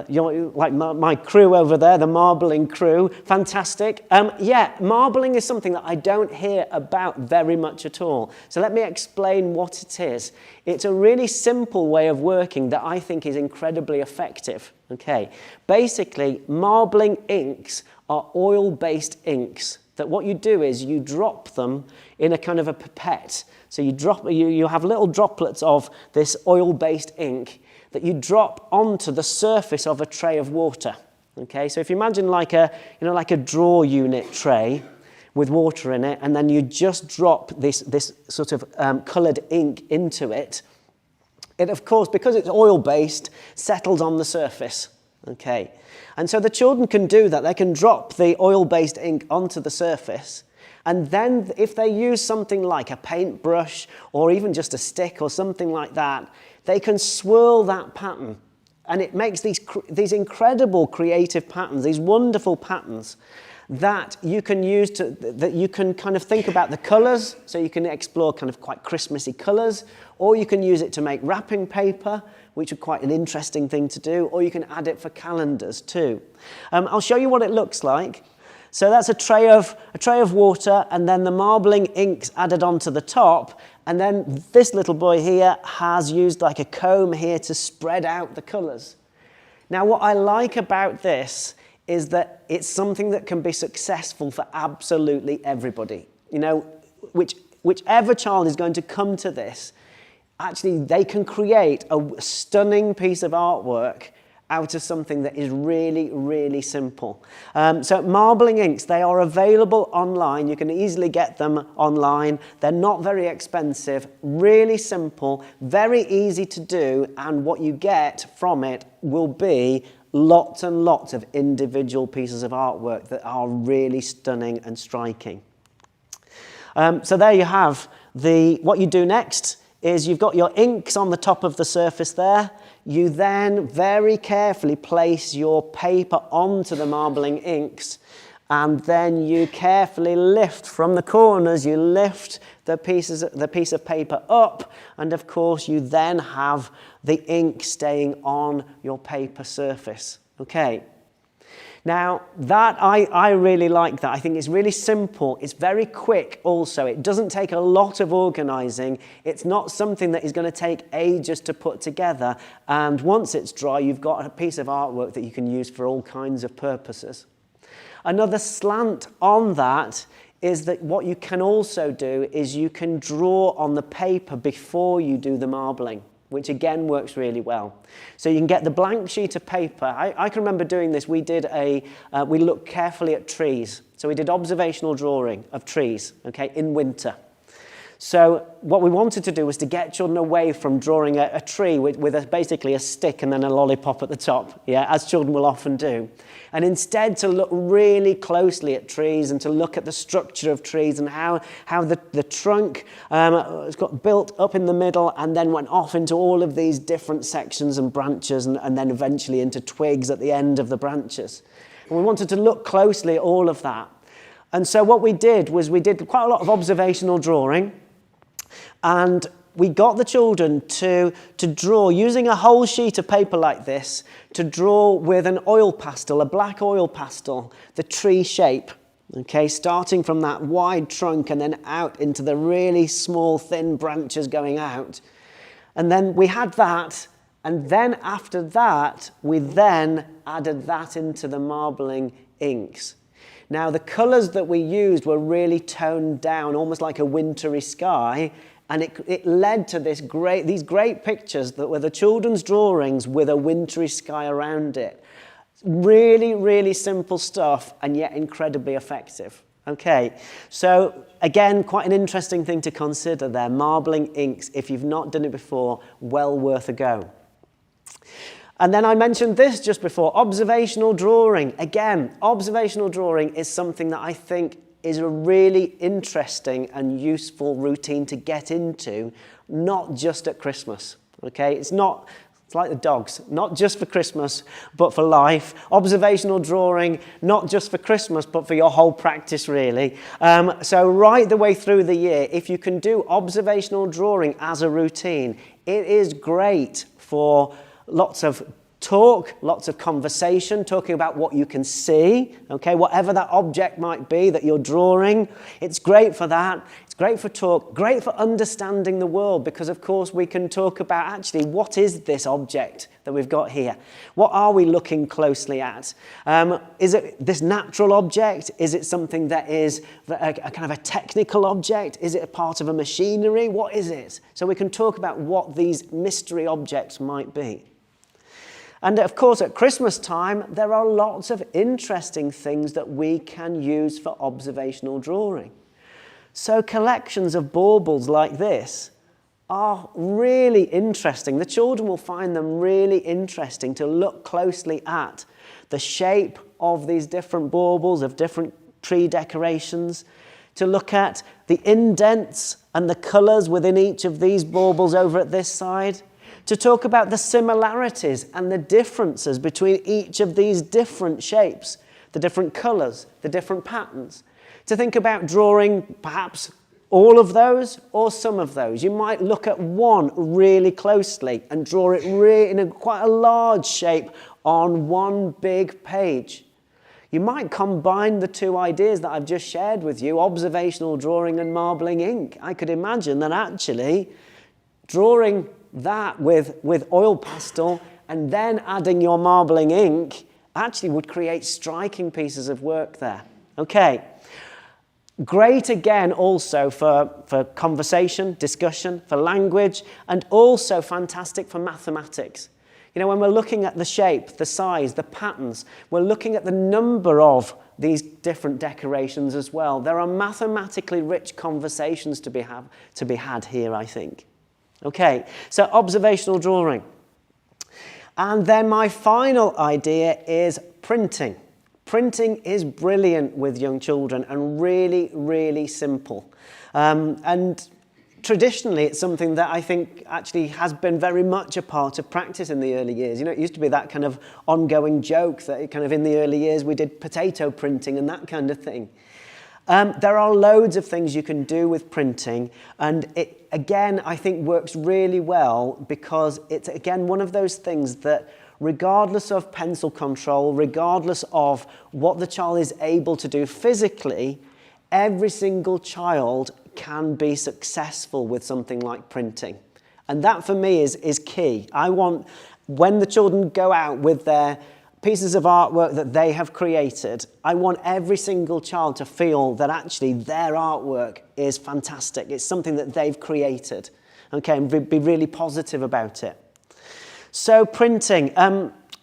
You're like my crew over there, the marbling crew. Fantastic. Yeah, marbling is something that I don't hear about very much at all. So let me explain what it is. It's a really simple way of working that I think is incredibly effective. Okay, basically, marbling inks are oil-based inks. That what you do is you drop them in a kind of a pipette. So you have little droplets of this oil-based ink that you drop onto the surface of a tray of water. Okay, so if you imagine like a draw unit tray with water in it, and then you just drop this sort of coloured ink into it. It, of course, because it's oil-based, settles on the surface. Okay, and so the children can do that. They can drop the oil-based ink onto the surface, and then if they use something like a paintbrush or even just a stick or something like that, they can swirl that pattern, and it makes these incredible creative patterns, these wonderful patterns that you can use that you can kind of think about the colours, so you can explore kind of quite Christmassy colours, or you can use it to make wrapping paper, which is quite an interesting thing to do, or you can add it for calendars too. I'll show you what it looks like. So that's a tray of water, and then the marbling inks added onto the top, and then this little boy here has used like a comb here to spread out the colours. Now what I like about this is that it's something that can be successful for absolutely everybody. You know, whichever child is going to come to this, actually they can create a stunning piece of artwork out of something that is really, really simple. So marbling inks, they are available online. You can easily get them online. They're not very expensive, really simple, very easy to do, and what you get from it will be lots and lots of individual pieces of artwork that are really stunning and striking. So there you have what you do next is you've got your inks on the top of the surface there. You then very carefully place your paper onto the marbling inks, and then you carefully lift from the corners, you lift the piece of paper up, and of course you then have the ink staying on your paper surface. Okay. Now, that I really like that. I think it's really simple. It's very quick also. It doesn't take a lot of organising. It's not something that is going to take ages to put together. And once it's dry, you've got a piece of artwork that you can use for all kinds of purposes. Another slant on that is that what you can also do is you can draw on the paper before you do the marbling, which again works really well. So you can get the blank sheet of paper. I can remember doing this. We looked carefully at trees. So we did observational drawing of trees, okay, in winter. So what we wanted to do was to get children away from drawing a tree with basically a stick and then a lollipop at the top, yeah, as children will often do. And instead to look really closely at trees and to look at the structure of trees and how the trunk got built up in the middle and then went off into all of these different sections and branches and then eventually into twigs at the end of the branches. And we wanted to look closely at all of that. And so what we did was we did quite a lot of observational drawing, and we got the children to draw, using a whole sheet of paper like this, to draw with an oil pastel, a black oil pastel, the tree shape, okay, starting from that wide trunk and then out into the really small, thin branches going out. And then we had that, and then after that, we then added that into the marbling inks. Now, the colours that we used were really toned down, almost like a wintry sky, and it led to these great pictures that were the children's drawings with a wintry sky around it. Really, really simple stuff, and yet incredibly effective. Okay, so again, quite an interesting thing to consider there. Marbling inks, if you've not done it before, well worth a go. And then I mentioned this just before, observational drawing. Again, observational drawing is something that I think is a really interesting and useful routine to get into, not just at Christmas. Okay, it's not It's like the dogs, not just for Christmas, but for life. Observational drawing, not just for Christmas, but for your whole practice, really. So right the way through the year, if you can do observational drawing as a routine, it is great for lots of talk, lots of conversation, talking about what you can see, okay, whatever that object might be that you're drawing. It's great for that. It's great for talk, great for understanding the world, because of course we can talk about actually what is this object that we've got here? What are we looking closely at? Is it this natural object? Is it something that is a kind of a technical object? Is it a part of a machinery? What is it? So we can talk about what these mystery objects might be. And of course, at Christmas time, there are lots of interesting things that we can use for observational drawing. So collections of baubles like this are really interesting. The children will find them really interesting to look closely at the shape of these different baubles, of different tree decorations, to look at the indents and the colours within each of these baubles over at this side, to talk about the similarities and the differences between each of these different shapes, the different colours, the different patterns, to think about drawing perhaps all of those or some of those. You might look at one really closely and draw it in quite a large shape on one big page. You might combine the two ideas that I've just shared with you, observational drawing and marbling ink. I could imagine that actually drawing that with oil pastel and then adding your marbling ink actually would create striking pieces of work there. Okay. Great again also for conversation, discussion, for language, and also fantastic for mathematics. You know, when we're looking at the shape, the size, the patterns, we're looking at the number of these different decorations as well. There are mathematically rich conversations to be had here, I think. Okay, so observational drawing. And then my final idea is printing. Printing is brilliant with young children and really, really simple. And traditionally, it's something that I think actually has been very much a part of practice in the early years. You know, it used to be that kind of ongoing joke that kind of in the early years we did potato printing and that kind of thing. There are loads of things you can do with printing, and it, again, I think works really well because it's, again, one of those things that regardless of pencil control, regardless of what the child is able to do physically, every single child can be successful with something like printing. And that for me is key. I want, when the children go out with their pieces of artwork that they have created, I want every single child to feel that actually their artwork is fantastic. It's something that they've created, okay, and be really positive about it. So printing,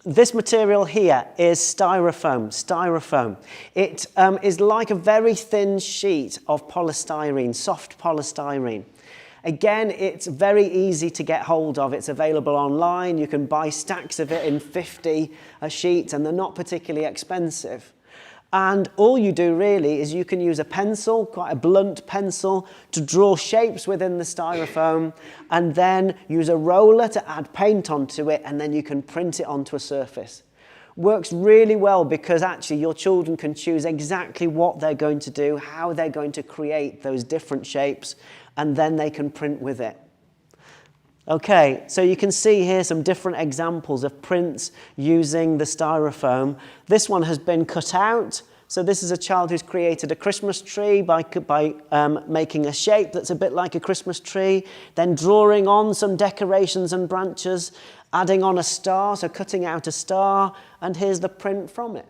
this material here is styrofoam. It is like a very thin sheet of polystyrene, soft polystyrene. Again, it's very easy to get hold of. It's available online. You can buy stacks of it in 50 a sheet, and they're not particularly expensive. And all you do really is you can use a pencil, quite a blunt pencil, to draw shapes within the styrofoam, and then use a roller to add paint onto it, and then you can print it onto a surface. Works really well because actually your children can choose exactly what they're going to do, how they're going to create those different shapes, and then they can print with it. Okay, so you can see here some different examples of prints using the styrofoam. This one has been cut out. So this is a child who's created a Christmas tree by making a shape that's a bit like a Christmas tree, then drawing on some decorations and branches, adding on a star, so cutting out a star, and here's the print from it.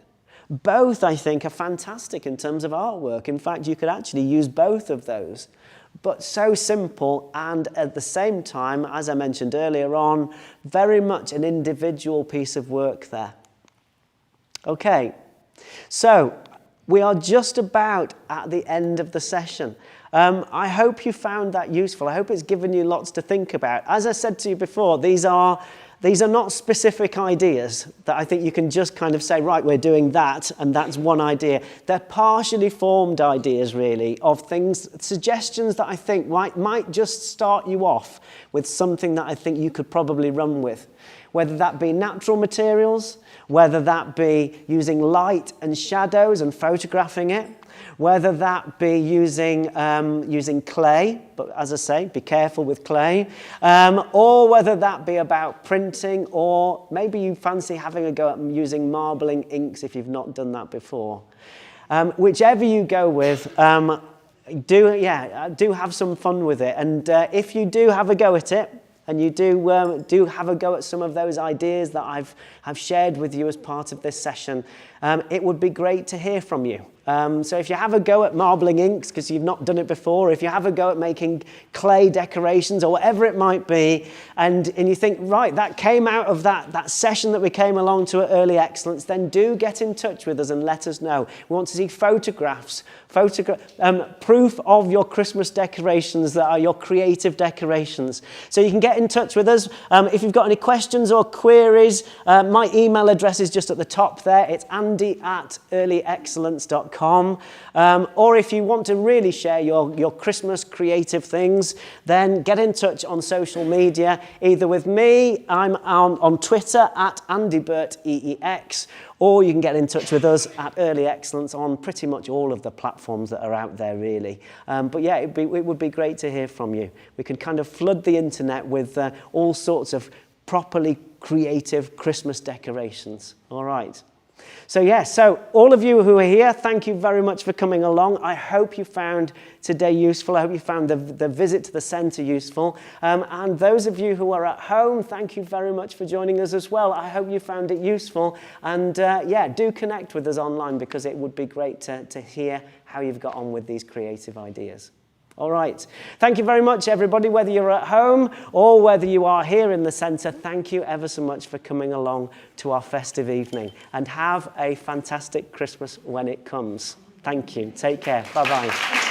Both, I think, are fantastic in terms of artwork. In fact, you could actually use both of those. But so simple, and at the same time, as I mentioned earlier on, very much an individual piece of work there. Okay, so we are just about at the end of the session. I hope you found that useful. I hope it's given you lots to think about. As I said to you before, these are not specific ideas that I think you can just kind of say, right, we're doing that, and that's one idea. They're partially formed ideas, really, of things, suggestions that I think might just start you off with something that I think you could probably run with. whether that be natural materials, whether that be using light and shadows and photographing it, whether that be using clay, but as I say, be careful with clay, or whether that be about printing, or maybe you fancy having a go at using marbling inks if you've not done that before. Whichever you go with, do have some fun with it. And if you do have a go at it, and you do have a go at some of those ideas that I've shared with you as part of this session, it would be great to hear from you. So if you have a go at marbling inks because you've not done it before, if you have a go at making clay decorations or whatever it might be, and you think, right, that came out of that session that we came along to at Early Excellence, then do get in touch with us and let us know. We want to see photographs, proof of your Christmas decorations that are your creative decorations. So you can get in touch with us. If you've got any questions or queries, my email address is just at the top there. It's andy@earlyexcellence.com. Or if you want to really share your Christmas creative things, then get in touch on social media, either with me, I'm on Twitter @AndyBurtEEX, or you can get in touch with us at Early Excellence on pretty much all of the platforms that are out there, really. But yeah, it would be great to hear from you. We can kind of flood the internet with all sorts of properly creative Christmas decorations. All right. So all of you who are here, thank you very much for coming along. I hope you found today useful. I hope you found the visit to the centre useful. And those of you who are at home, thank you very much for joining us as well. I hope you found it useful. And do connect with us online, because it would be great to hear how you've got on with these creative ideas. All right. Thank you very much, everybody, whether you're at home or whether you are here in the centre. Thank you ever so much for coming along to our festive evening, and have a fantastic Christmas when it comes. Thank you. Take care. Bye-bye.